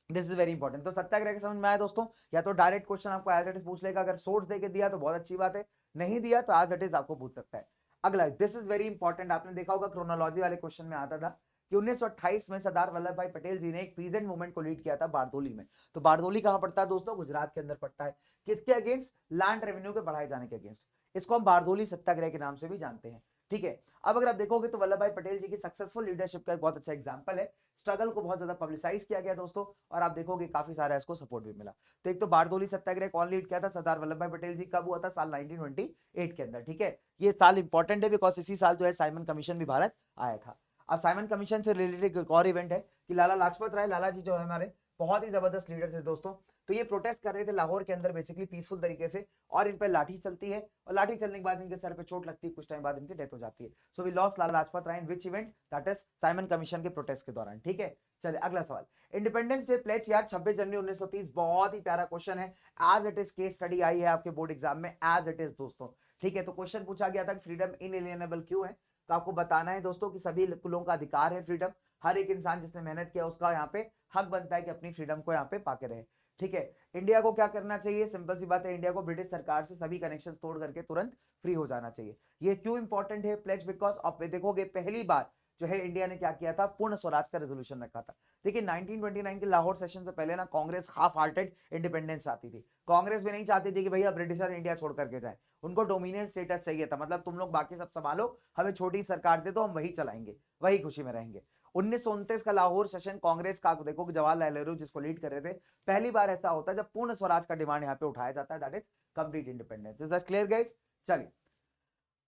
दिस इज वेरी इंपॉर्टेंट, तो सत्याग्रह के समझ में आया दोस्तों, या तो डायरेक्ट क्वेश्चन आपको एज इट इज पूछ लेगा, अगर सोर्स देके दिया तो बहुत अच्छी बात है, नहीं दिया तो एज इट इज आपको पूछ सकता है। अगला, दिस इज वेरी इंपॉर्टेंट, आपने देखा होगा क्रोनोलॉजी वाले क्वेश्चन में आता था कि 1928 में सरदार वल्लभ भाई पटेल जी ने एक पीजेंट मूवमेंट को लीड किया था बारदोली में। तो बारदोली कहां पड़ता है दोस्तों, गुजरात के अंदर पड़ता है, किसके अगेंस्ट, लैंड रेवेन्यू के बढ़ाए जाने के अगेंस्ट, इसको हम बारदोली सत्याग्रह के नाम से भी जानते हैं, ठीक है। अब अगर आप देखोगे तो वल्लभ भाई पटेल जी की सक्सेसफुल लीडरशिप का एक बहुत अच्छा एग्जांपल है, स्ट्रगल को बहुत ज्यादा पब्लिसाइज किया गया दोस्तों, और आप देखोगे काफी सारा इसको सपोर्ट भी मिला। तो एक तो बारदोली सत्याग्रह कौन लीड किया था, सरदार वल्लभ भाई पटेल जी, कब हुआ था, साल 1928 के अंदर, ठीक है। ये साल इंपॉर्टेंट है बिकॉज इसी साल जो है साइमन कमीशन भी भारत आया था। अब साइमन कमीशन से रिलेटेड एक और इवेंट है कि लाला लाजपत राय, लाला जी जो है हमारे बहुत ही जबरदस्त लीडर थे दोस्तों, तो ये प्रोटेस्ट कर रहे थे लाहौर के अंदर बेसिकली पीसफुल तरीके से, और इन पर लाठी चलती है, और लाठी चलने के बाद इनके सर पे चोट लगती है, कुछ टाइम बाद इनकी डेथ हो जाती है। So we lost Lala Lajpat Rai in which event, that is Simon commission के प्रोटेस्ट के दौरान, ठीक है। चलिए अगला सवाल, इंडिपेंडेंस डे प्लेज यार 26 जनवरी 1930, बहुत ही प्यारा क्वेश्चन है, as it is case study I है आपके बोर्ड एग्जाम में, एज इट इज दोस्तों। ठीक है, तो क्वेश्चन पूछा गया था कि फ्रीडम इनएलिएनेबल क्यों है, तो आपको बताना है दोस्तों कि सभी लोगों का अधिकार है फ्रीडम, हर एक इंसान जिसने मेहनत किया उसका यहाँ पे हक बनता है कि अपनी फ्रीडम को यहाँ पे पाके रहे। ठीक है, इंडिया को क्या करना चाहिए, सिंपल सी बात है, इंडिया को ब्रिटिश सरकार से सभी कनेक्शन तोड़ करके तुरंत फ्री हो जाना चाहिए। ये क्यों इंपॉर्टेंट है प्लेज, बिकॉज आप देखोगे पहली बार जो है इंडिया ने क्या किया था, पूर्ण स्वराज का रेजोल्यूशन रखा था। देखिए 1929 के लाहौर सेशन से पहले ना कांग्रेस हाफ हार्टेड इंडिपेंडेंस चाहती थी, कांग्रेस भी नहीं चाहती थी कि भैया ब्रिटिशर इंडिया छोड़ करके जाए, उनको डोमिनियन स्टेटस चाहिए था, मतलब तुम लोग बाकी सब संभालो, हमें छोटी सरकार दे दो, हम वही चलाएंगे, वही खुशी में रहेंगे। 1929 का लाहौर सेशन कांग्रेस का, देखो कि जवाहरलाल नेहरू जिसको लीड कर रहे थे, पहली बार ऐसा होता है जब पूर्ण स्वराज का डिमांड यहाँ पे उठाया जाता है, that is complete independence. Is that clear guys? चलिए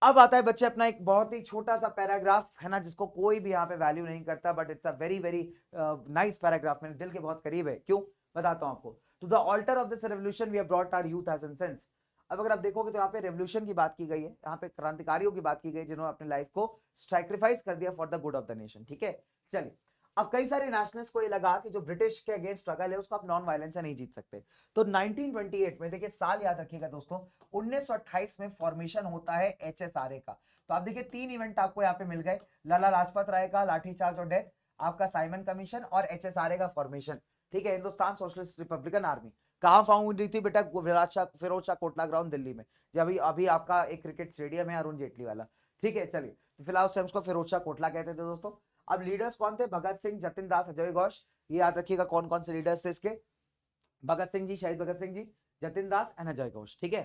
अब आता है बच्चे अपना एक बहुत ही छोटा सा पैराग्राफ है ना, जिसको कोई भी यहाँ पे वैल्यू नहीं करता, but it's a very very nice paragraph, मेरे दिल के बहुत करीब है। क्यों बताता हूँ आपको, to the altar of this revolution we have brought our youth as sense. अब अगर आप देखोगे तो यहाँ पे रेवोल्यूशन की बात की गई है, यहाँ पे क्रांतिकारियों की बात की गई जिन्होंने अपनी लाइफ को सैक्रिफाइस कर दिया for the good of the nation. ठीक है, चलिए अब कई सारे नेशनल्स को ये लगा कि जो ब्रिटिश के अगेंस्ट स्ट्रगल है उसको आप नॉन वायलेंस से नहीं जीत सकते, तो 1928 में, देखिए साल याद रखिएगा दोस्तों, 1928 में फॉर्मेशन होता है एचएसआरए का। तो आप देखिए तीन इवेंट आपको यहाँ पे मिल गए, लाला लाजपत राय का लाठीचार्ज और डेथ, आपका साइमन कमीशन और एचएसआरए का फॉर्मेशन। ठीक है, हिंदुस्तान सोशलिस्ट रिपब्लिकन आर्मी कहाँ फाउंड हुई थी बेटा, फिरोज शाह कोटला ग्राउंड दिल्ली में, जब अभी अभी आपका एक क्रिकेट स्टेडियम है अरुण जेटली वाला। ठीक है, चलिए तो फिलहाल उस टाइम उसको फिरोज शाह कोटला कहते थे दोस्तों। अब लीडर्स कौन थे, भगत सिंह, जतिन दास, अजय घोष, ये याद रखिएगा कौन कौन से लीडर्स थे इसके, भगत सिंह जी, शहीद भगत सिंह जी, जतिन दास एंड अजय घोष। ठीक है,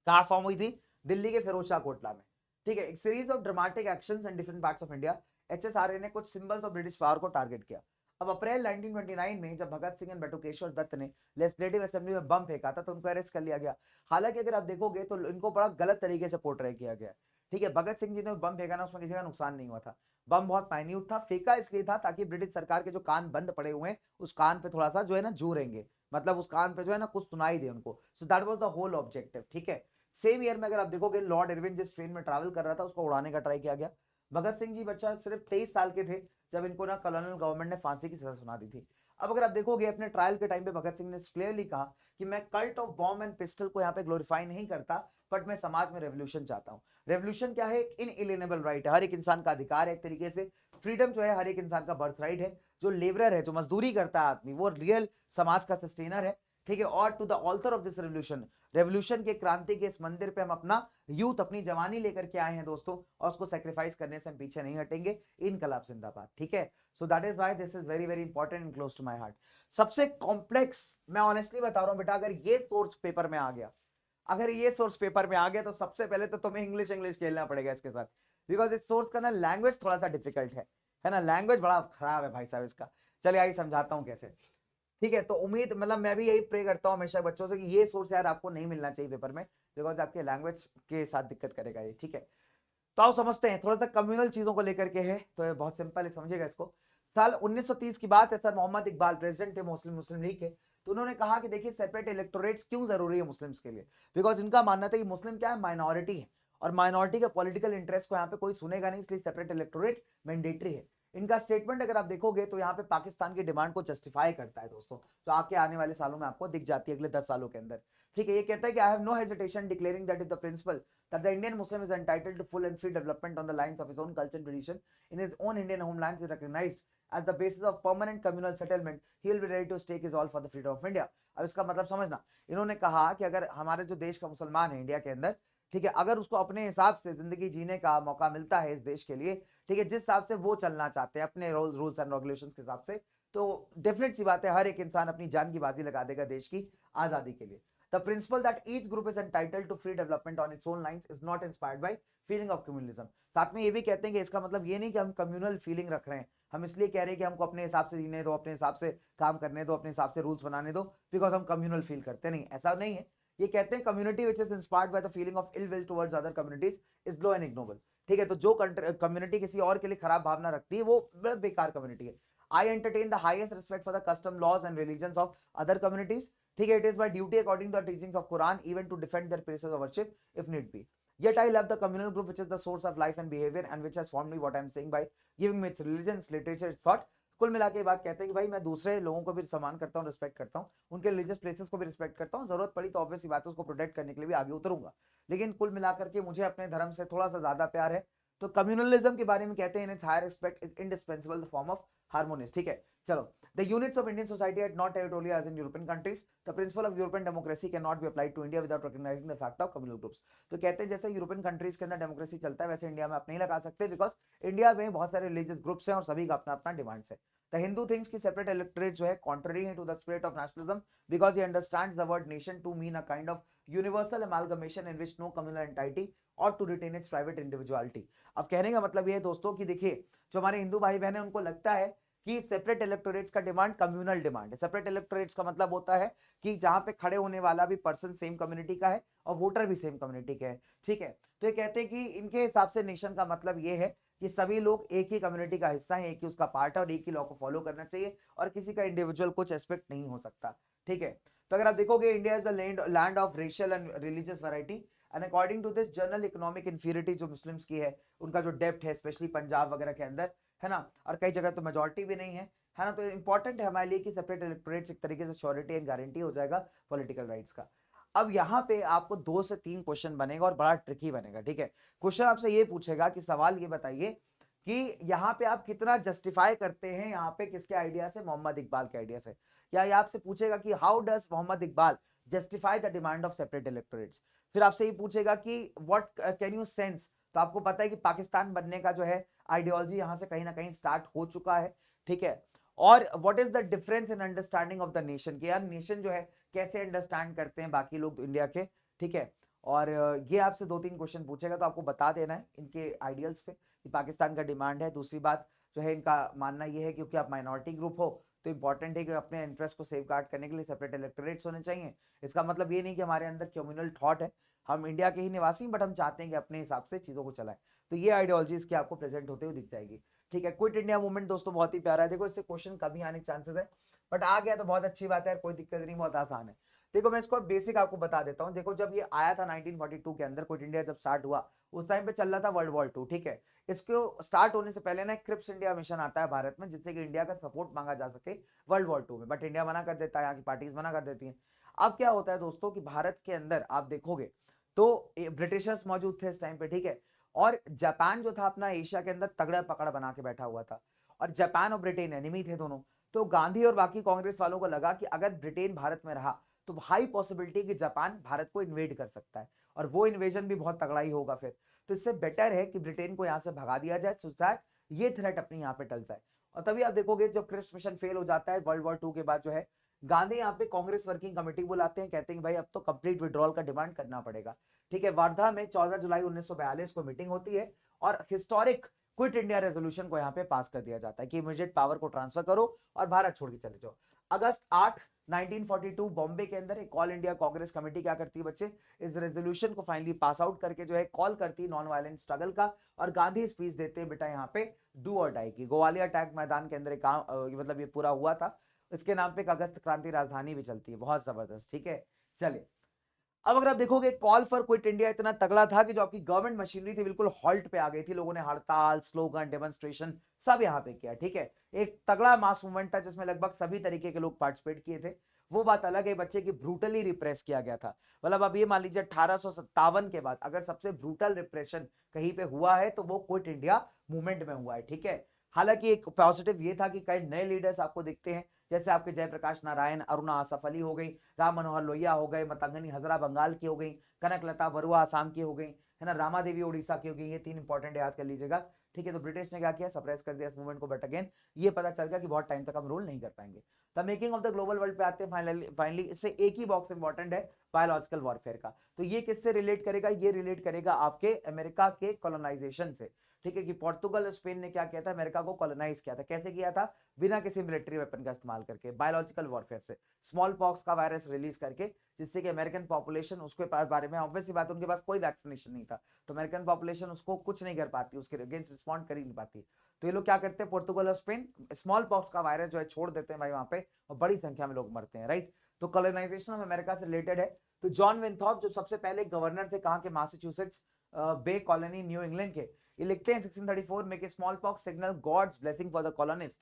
कहाँ फॉर्म हुई थी, दिल्ली के फिरोज शाह कोटला में। ठीक है, एक series of dramatic actions in different parts of India, HSRA ने कुछ सिंबल्स ऑफ ब्रिटिश पावर को टारगेट किया। अब अप्रैल 1929 में जब भगत सिंह एंड बटुकेश्वर दत्त ने लेजिस्लेटिव असेंबली में बम फेंका था तो उनको अरेस्ट कर लिया गया। हालांकि अगर आप देखोगे तो इनको बड़ा गलत तरीके से पोर्ट्रे किया गया। ठीक है, भगत सिंह जी ने बम फेंका ना, उसमें किसी का नुकसान नहीं हुआ था, बम बहुत माइन्यूट था, फेंका इसलिए था ताकि ब्रिटिश सरकार के जो कान बंद पड़े हुए हैं उस कान पे थोड़ा सा जो है ना जूरेंगे, मतलब उस कान पे जो है ना कुछ सुनाई दे उनको, so that was the whole objective. ठीक है, सेम ईयर में अगर आप देखोगे लॉर्ड इरविन जिस ट्रेन में ट्रैवल कर रहा था उसको उड़ाने का ट्राई किया गया। भगत सिंह जी बच्चा सिर्फ 23 साल के थे जब इनको ना कॉलोनियल गवर्नमेंट ने फांसी की सजा सुना दी थी। अब अगर आप देखोगे अपने ट्रायल के टाइम पे भगत सिंह ने क्लियरली कहा कि मैं cult of bomb and pistol को यहाँ पे ग्लोरीफाई नहीं करता, बट मैं समाज में रेवोल्यूशन चाहता हूँ। रेवोल्यूशन क्या है, एक इनएलिएनेबल राइट है, हर एक इंसान का अधिकार है एक तरीके से, फ्रीडम जो है हर एक इंसान का बर्थ राइट है, जो लेबरर है जो मजदूरी करता है आदमी वो रियल समाज का सस्टेनर है। ठीक है, और to the author of this revolution, revolution के क्रांति के इस मंदिर पे हम अपना यूथ अपनी जवानी लेकर के आए हैं दोस्तों, और उसको सेक्रीफाइस करने से हम पीछे नहीं हटेंगे, इनकलाब जिंदाबाद। ठीक है, so that is why this is very very important and close to my heart. सबसे कॉम्प्लेक्स, मैं ऑनेस्टली बता रहा हूं बेटा, अगर ये सोर्स पेपर में आ गया, अगर ये सोर्स पेपर में आ गया तो सबसे पहले तो तुम्हें इंग्लिश इंग्लिश खेलना पड़ेगा इसके साथ, बिकॉज इस सोर्स का ना लैंग्वेज थोड़ा सा डिफिकल्ट है ना, लैंग्वेज बड़ा खराब है भाई साहब इसका। चलिए आइए समझाता हूँ कैसे। ठीक है, तो उम्मीद मतलब मैं भी यही प्रे करता हूँ हमेशा बच्चों से कि ये सोर्स यार आपको नहीं मिलना चाहिए पेपर में, बिकॉज आपके लैंग्वेज के साथ दिक्कत करेगा ये। ठीक है, तो आओ समझते हैं, थोड़ा सा कम्युनल चीजों को लेकर के है, तो ये बहुत सिंपल है, समझिएगा इसको। साल 1930 की बात है, सर मोहम्मद इकबाल प्रेसिडेंट थे मुस्लिम मुस्लिम लीग के, तो उन्होंने कहा कि देखिए सेपरेट इलेक्टोरेट्स क्यों जरूरी है मुस्लिम्स के लिए, बिकॉज इनका मानना था कि मुस्लिम क्या है, माइनॉरिटी है, और माइनॉरिटी के पॉलिटिकल इंटरेस्ट को यहाँ पे कोई सुनेगा नहीं, इसलिए सेपरेट इलेक्टोरेट मैंडेटरी है। इनका स्टेटमेंट अगर आप देखोगे तो यहाँ पे पाकिस्तान की डिमांड को जस्टिफाई करता है दोस्तों, तो आके आने वाले सालों में आपको दिख जाती है अगले 10 सालों के अंदर। ठीक है, ये कहता है कि I have no hesitation declaring that is the principle that the Indian Muslim is entitled to full and free development on the lines of his own culture and tradition in his own Indian homeland is recognized as the basis of permanent communal settlement. He will be ready to stake his all for the freedom of India. अब इसका मतलब समझना, इन्होंने कहा कि अगर हमारे जो देश का मुसलमान है इंडिया के अंदर, ठीक है, अगर उसको अपने हिसाब से जिंदगी जीने का मौका मिलता है इस देश के लिए, ठीक है, जिस हिसाब से वो चलना चाहते हैं अपने रूल्स एंड रेगुलेशंस के हिसाब से, तो डेफिनेट सी बात है हर एक इंसान अपनी जान की बाजी लगा देगा देश की आजादी के लिए। The principle that each group is entitled to free development on its own lines is not inspired by feeling of communalism. साथ में ये भी कहते हैं कि इसका मतलब ये नहीं कि हम कम्युनल फीलिंग रख रहे हैं, हम इसलिए कह रहे हैं कि हमको अपने हिसाब से जीने दो, अपने हिसाब से काम करने दो, अपने हिसाब से रूल्स बनाने दो, बिकॉज हम कम्युनल फील करते नहीं, ऐसा नहीं है। ये कहते हैं community which is inspired by the feeling of ill will towards other communities is low and ignoble. ठीक है, तो जो कम्युनिटी किसी और के लिए खराब भावना रखती है वो बेकार कम्युनिटी है। I entertain the highest respect for the custom, laws and religions of other communities. ठीक है, it is my duty according to the teachings of Quran even to defend their places of worship if need be. Yet I love the communal group which is the source of life and behavior and which has formed me what I am saying by giving me its religion, its literature, its thought. कुल मिला के बात कहते हैं कि भाई मैं दूसरे लोगों को भी सम्मान करता हूँ, रिस्पेक्ट करता हूँ, उनके रिलीजियस प्लेसेस को भी रिस्पेक्ट करता हूँ, जरूरत पड़ी तो ऑब्वियस बात है उसको प्रोटेक्ट करने के लिए भी आगे उतरूंगा। लेकिन कुल मिलाकर के मुझे अपने धर्म से थोड़ा सा ज्यादा प्यार है। तो कम्युनलिज्म के बारे में कहते हैं, it's higher respect is indispensable the form of harmonious. ठीक है, चलो। The units of Indian society at not territorial as in European countries, the principle of European democracy can not be applied to India without recognising the fact of communal groups. तो कहते हैं जैसे European countries के अंदर democracy चलता है वैसे India में आप नहीं लगा सकते, बिकॉज इंडिया में बहुत सारे रिलीजियस ग्रुप्स हैं और सभी का अपना अपना डिमांड्स है। The Hindu thinks कि separate electorate जो है contrary है to the spirit of nationalism because he understands the word nation to mean a kind of universal amalgamation in which no communal entity or to retain its private individuality। अब कहने का मतलब ये है दोस्तों कि देखिए जो हमारे हिंदू भाई बहन है उनको लगता है कि सेपरेट इलेक्टोरेट्स का डिमांड कम्युनल डिमांड है। सेपरेट इलेक्टोरेट्स का मतलब होता है कि जहां पे खड़े होने वाला भी पर्सन सेम कम्युनिटी का है और वोटर भी सेम कम्युनिटी के है। ठीक है, तो ये कहते हैं कि इनके हिसाब से नेशन का मतलब ये है कि सभी लोग एक ही कम्युनिटी का हिस्सा है, एक ही उसका पार्ट है और एक ही लॉ को फॉलो करना चाहिए और किसी का इंडिविजुअल कुछ एस्पेक्ट नहीं हो सकता। ठीक है, तो अगर आप देखोगे India is the land of racial and religious variety and according to this general economic inferiority जो मुस्लिम्स की है, उनका जो डेप्थ है स्पेशली पंजाब वगैरह के अंदर है ना, और कई जगह तो मेजोरिटी भी नहीं है ना, तो इंपॉर्टेंट है हमारे लिए कि सेपरेट इलेक्टोरेट्स एक तरीके से श्योरिटी एंड गारंटी हो जाएगा पॉलिटिकल राइट्स का। अब यहाँ पे आपको 2 से 3 क्वेश्चन बनेगा और बड़ा ट्रिकी बनेगा। ठीक है, क्वेश्चन आपसे ये पूछेगा कि सवाल ये बताइए कि यहाँ पे आप कितना जस्टिफाई करते हैं यहाँ पे किसके आइडिया से, मोहम्मद इकबाल के आइडिया से। या ये आपसे पूछेगा कि how does Mohammad Iqbal justify the demand of separate electorates. फिर आपसे ये पूछेगा कि व्हाट कैन यू सेंस। तो आपको पता है कि पाकिस्तान बनने का जो है आइडियोलॉजी यहाँ से कहीं ना कहीं स्टार्ट हो चुका है। ठीक है, और what is the difference in understanding of the nation, कि यार नेशन जो है कैसे अंडरस्टैंड करते हैं बाकी लोग इंडिया के। ठीक है, और ये आपसे 2-3 क्वेश्चन पूछेगा तो आपको बता देना है इनके आइडियल्स पे कि पाकिस्तान का डिमांड है। दूसरी बात जो है इनका मानना ये है क्योंकि आप माइनॉरिटी ग्रुप हो तो इंपॉर्टेंट है कि अपने इंटरेस्ट को सेफ गार्ड करने के लिए सेपरेट इलेक्टोरेट्स होने चाहिए। इसका मतलब ये नहीं कि हमारे अंदर कम्युनल थॉट है, हम इंडिया के ही निवासी बट हम चाहते हैं कि अपने हिसाब से चीजों को चलाएं। तो ये आइडियोलॉजी इसकी आपको प्रेजेंट होते हुए दिख जाएगी। ठीक है, क्विट इंडिया मूवमेंट दोस्तों बहुत ही प्यारा है। देखो इससे क्वेश्चन कभी आने के चांसेस है, बट आ गया तो बहुत अच्छी बात है, कोई दिक्कत नहीं, बहुत आसान है। देखो मैं इसको बेसिक आपको बता देता हूँ। देखो जब ये आया था 1942 के अंदर, क्विट इंडिया जब स्टार्ट हुआ उस टाइम पे चल रहा था वर्ल्ड वॉर 2। ठीक है, इसको स्टार्ट होने से पहले ना क्रिप्स इंडिया मिशन आता है भारत में जिससे कि इंडिया का सपोर्ट मांगा जा सके वर्ल्ड वॉर 2 में, बट इंडिया मना कर देता है, यहाँ की पार्टीज मना कर देती हैं। अब क्या होता है दोस्तों कि भारत के अंदर आप देखोगे तो ब्रिटिशर्स मौजूद थे इस टाइम पे। ठीक है, और जापान जो था अपना एशिया के अंदर तगड़ा पकड़ बना के बैठा हुआ था, और जापान और ब्रिटेन एनिमी थे दोनों। तो गांधी और बाकी कांग्रेस वालों को लगा कि अगर ब्रिटेन भारत में रहा तो हाई पॉसिबिलिटी कि जापान भारत को इन्वेड कर सकता है और वो इन्वेजन भी बहुत तगड़ा ही होगा फिर। तो इससे बेटर है कि ब्रिटेन को यहाँ से भगा दिया जाए सो दैट ये थ्रेट अपनी यहाँ पे टल जाए। और तभी आप देखोगे जब क्रिप्स मिशन फेल हो जाता है वर्ल्ड वॉर 2 के बाद जो है, गांधी यहाँ पे कांग्रेस वर्किंग कमेटी बुलाते हैं, कहते हैं कि भाई अब तो कंप्लीट विड्रॉल का डिमांड करना पड़ेगा। ठीक है, वर्धा में 14 जुलाई 1942 को मीटिंग होती है और हिस्टोरिक क्विट इंडिया रेजोल्यूशन को यहाँ पे पास कर दिया जाता है कि इमीडिएट पावर को ट्रांसफर करो और भारत छोड़ के चले जाओ। अगस्त 8 1942 बॉम्बे के अंदर एक ऑल इंडिया कांग्रेस कमेटी क्या करती है बच्चे, इस रेजोल्यूशन को फाइनली पास आउट करके जो है कॉल करती है नॉन वायलेंट स्ट्रगल का, और गांधी स्पीच देते हैं बेटा यहाँ पे डू और डाई की। ग्वालियर अटैक मैदान के अंदर काम मतलब ये पूरा हुआ था, इसके नाम पे एक अगस्त क्रांति राजधानी भी चलती है, बहुत जबरदस्त। ठीक है, चलिए अब अगर आप देखोगे कॉल फॉर क्विट इंडिया इतना तगड़ा था कि जो आपकी गवर्नमेंट मशीनरी थी बिल्कुल हॉल्ट पे आ गई थी, लोगों ने हड़ताल, स्लोगन, डेमोन्स्ट्रेशन सब यहाँ पे किया। ठीक है, एक तगड़ा मास मूवमेंट था जिसमें लगभग सभी तरीके के लोग पार्टिसिपेट किए थे। वो बात अलग है बच्चे की ब्रूटली रिप्रेस किया गया था। मतलब अब ये मान लीजिए 1857 के बाद अगर सबसे ब्रूटल रिप्रेशन कहीं पे हुआ है तो वो क्विट इंडिया मूवमेंट में हुआ है। ठीक है, हालांकि एक पॉजिटिव ये था कि कई नए लीडर्स आपको दिखते हैं, जैसे आपके जयप्रकाश नारायण, अरुणा आसफ अली हो गई, राम मनोहर लोहिया हो गए, मतंगनी हजरा बंगाल की हो गई, कनकलता बरुआ आसाम की हो गई, है ना, रामा देवी उड़ीसा की हो गई। ये 3 इंपॉर्टेंट याद कर लीजिएगा। ठीक है, तो ब्रिटिश ने क्या किया, सप्रेस कर दिया इस मूवमेंट को, बट अगेन ये पता चल गया कि बहुत टाइम तक हम रूल नहीं कर पाएंगे। The making of the global world पे आते हैं फाइनली इससे एक ही बॉक्स इंपॉर्टेंट है बायोलॉजिकल वॉरफेयर का। तो ये किससे रिलेट करेगा, ये रिलेट करेगा आपके अमेरिका के कॉलोनाइजेशन से। ठीक है, कि पोर्तुगल स्पेन ने क्या किया था, अमेरिका को कॉलोनाइज किया था, कैसे किया था, बिना किसी मिलिट्री वेपन का इस्तेमाल करके, बायोलॉजिकल वॉरफेयर से, स्मॉल पॉक्स का वायरस रिलीज करके, जिससे कि अमेरिकन पॉपुलेशन उसके बारे में ऑब्वियसली बात उनके पास कोई वैक्सीनेशन नहीं था, तो अमेरिकन पॉपुलेशन उसको कुछ नहीं कर पाती, उसके अगेंस्ट रिस्पॉन्ड कर ही नहीं पाती। तो ये लोग क्या करते हैं, पोर्तुगल और स्पेन स्मॉल पॉक्स का वायरस जो है छोड़ देते हैं भाई वहां पे, और बड़ी संख्या में लोग मरते हैं। राइट, तो कॉलोनाइजेशन ऑफ अमेरिका से रिलेटेड है। तो जॉन विंथॉर्प जो सबसे पहले गवर्नर थे कहाँ के, Massachusetts Bay colony New England के, ये लिखते हैं 1634 में कि small pox signal God's blessing for the colonist.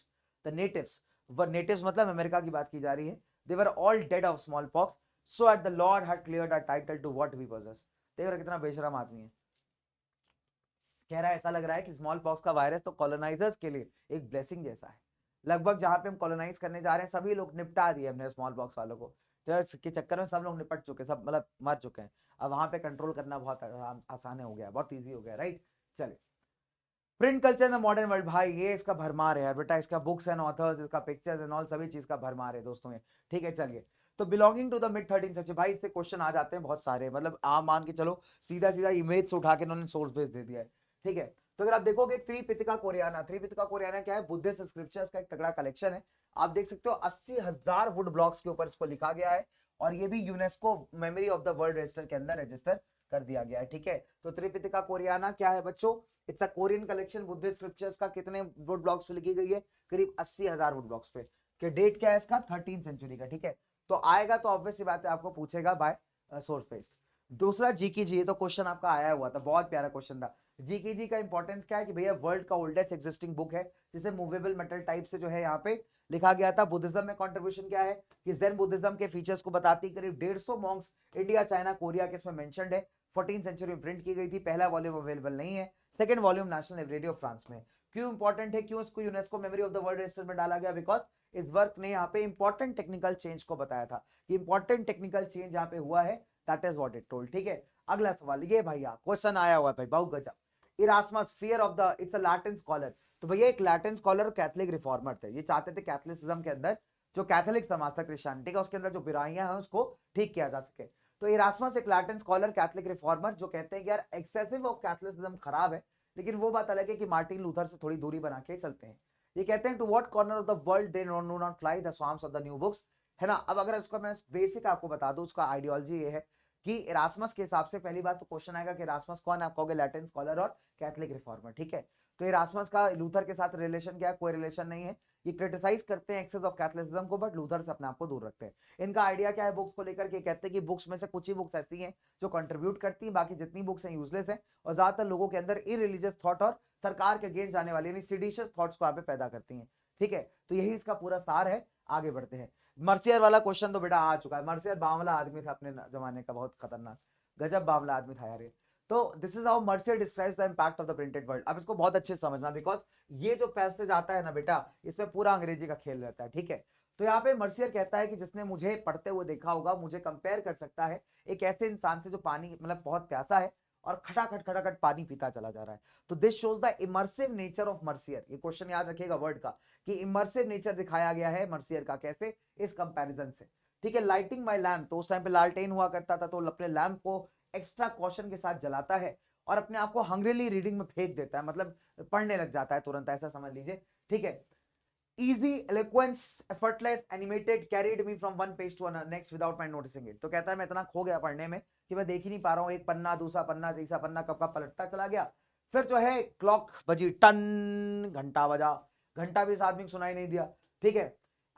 The natives, natives मतलब अमेरिका की बात की जा रही है, they were all dead of small pox, so at the Lord had cleared a title to what we possess. देख रहा कितना बेशरम आदमी है, कह रहा है ऐसा लग रहा है कि स्मॉल पॉक्स का वायरस तो कॉलोनाइजर्स के लिए एक ब्लेसिंग जैसा है। लगभग जहां पे हम कॉलोनाइज करने जा रहे हैं सभी लोग निपटा दिए हमने स्मॉल पॉक्स वालों को, तो इसके चक्कर में सब लोग निपट चुके, सब मतलब मर चुके हैं। अब वहां पे कंट्रोल करना बहुत आसान हो गया, बहुत ईजी हो गया, राइट। चलिए, print culture in the modern world, भाई ये इसका भरमार है यार बेटा, इसका बुक्स एंड ऑथर्स, इसका पिक्चर्स एंड ऑल सभी चीज का भरमार है दोस्तों ये। ठीक है चलिए, तो belonging to the mid 13th century, भाई इससे क्वेश्चन आ जाते हैं बहुत सारे, मतलब आप मान के चलो सीधा सीधा इमेज से उठा के इन्होंने सोर्स बेस दे दिया है। ठीक है, तो अगर आप देखोगे त्रिपिटका कोरियाना, त्रिपिटका कोरियाना क्या है, बुद्धिस्ट स्क्रिप्चर्स का एक तगड़ा कलेक्शन है। आप देख सकते हो 80,000 वुड ब्लॉक्स के ऊपर इसको लिखा गया है, और ये भी UNESCO memory of the world register के अंदर रजिस्टर कर दिया गया है। ठीक है, तो त्रिपिटका कोरियाना क्या है बच्चों, it's a Korean collection Buddhist scriptures का, कितने वुड ब्लॉक्स पे लिखी गई है, करीब 80,000 वुड ब्लॉक्स पे, कि डेट क्या है इसका 13th सेंचुरी का। ठीक है, तो आएगा तो ऑब्वियस सी बात है आपको पूछेगा बाय सोर्स बेस्ड। दूसरा जीकी जी, तो क्वेश्चन आपका आया हुआ था, बहुत प्यारा क्वेश्चन था। जीकी जी का इंपॉर्टेंस क्या है कि भैया वर्ल्ड का ओल्डेस्ट एग्जिस्टिंग बुक है, जिसे मूवेबल मेटल टाइप से जो है यहाँ पे लिखा गया था। बुद्धिज्म में कंट्रीब्यूशन क्या है कि ज़ेन बुद्धिज्म के फीचर्स को बताती, करीब 150 मॉन्क्स इंडिया चाइना कोरिया के इसमें मेंशन्ड है। 14th सेंचुरी में प्रिंट की गई थी, पहला वॉल्यूम अवेलेबल नहीं है, second volume national library of France में। क्यों इंपॉर्टेंट है, क्यों इसको UNESCO memory of the world register में डाला गया, बिकॉज इस वर्क ने यहाँ पे इंपॉर्टेंट टेक्निकल चेंज को बताया था कि इंपॉर्टेंट टेक्निकल चेंज यहाँ पे हुआ है, that is what it told. ठीक है, अगला सवाल ये भैया क्वेश्चन आया हुआ है भाई, बहुत गजब। Erasmus fear of the, it's a Latin scholar, तो भैया एक लैटिन स्कॉलर और कैथलिक रिफॉर्मर थे, ये चाहते थे कैथलिसिज्म के अंदर जो कैथोलिक समाज था क्रिश्चियनिटी का, उसके अंदर जो बुराइयां हैं उसको ठीक किया जा सके। तो इरास्मस एक लैटिन स्कॉलर कैथलिक रिफॉर्मर जो कहते हैं कि यार एक्सेसिव ऑफ कैथोलिसिज्म खराब है, लेकिन वो बात अलग है कि मार्टिन लूथर से थोड़ी दूरी बना के चलते हैं। ये कहते हैं to what corner of the world they know not fly the swarms of the new books, है ना। अब अगर इसका मैं बेसिक आपको बता दूं, उसका आइडियोलॉजी ये है कि इरास्मस के हिसाब से पहली बात तो क्वेश्चन आएगा कि इरास्मस कौन है, आप कहोगे लैटिन स्कॉलर और कैथलिक रिफॉर्मर। ठीक है, तो इरास्मस का लूथर के साथ रिलेशन क्या है, कोई रिलेशन नहीं है। ये क्रिटिसाइज करते हैं एक्सेस ऑफ कैथोलिसिज्म को, बट लूथर से अपने आप को दूर रखते हैं। इनका आइडिया क्या है बुक्स को लेकर के, कहते हैं कि बुक्स में से कुछ ही बुक्स ऐसी हैं जो कंट्रीब्यूट करती हैं, बाकी जितनी बुक्स हैं यूजलेस हैं, और ज्यादातर लोगों के अंदर इरिलीजियस थॉट और सरकार के अगेंस्ट जाने वाली यानी सिडिशियस थॉट्स को यहाँ पे पैदा करती हैं। ठीक है, तो यही इसका पूरा सार है। आगे बढ़ते हैं, मर्सियर वाला क्वेश्चन तो बेटा आ चुका है। मर्सियर बावला आदमी था अपने जमाने का, बहुत खतरनाक गजब बावला आदमी था यार ये। तो this is how Mercier describes the impact of the printed world. अब इसको बहुत अच्छे से समझना, बिकॉज ये जो पैसेज आता है ना बेटा, इसमें पूरा अंग्रेजी का खेल रहता है। ठीक है, तो यहाँ पे मर्सियर कहता है कि जिसने मुझे पढ़ते हुए देखा होगा, मुझे कंपेयर कर सकता है एक ऐसे इंसान से जो पानी मतलब बहुत प्यासा है और खटाखट खटाखट पानी पीता चला जा रहा है। तो this shows the immersive nature of Mercier, ये क्वेश्चन याद रखिएगा वर्ड का, कि इमर्सिव नेचर दिखाया गया है मर्सियर का, कैसे, इस कंपैरिजन से। ठीक है, लाइटिंग माय लैम्प, तो उस टाइम पे लालटेन हुआ करता था, तो अपने लैम्प को एक्स्ट्रा कॉशन के साथ जलाता है और अपने आप को हंग्रीली रीडिंग में फेंक देता है, मतलब पढ़ने लग जाता है तुरंत, ऐसा समझ लीजिए। ठीक है, easy eloquence effortless animated carried me from one page to next without my noticing it। तो कहता है मैं इतना खो गया पढ़ने में कि मैं देख ही नहीं पा रहा हूँ, एक पन्ना दूसरा पन्ना तीसरा पन्ना कब का पलटता चला गया। फिर जो है क्लॉक बजी, टन, घंटा बजा, घंटा भी इस आदमी को सुनाई नहीं दिया। ठीक है,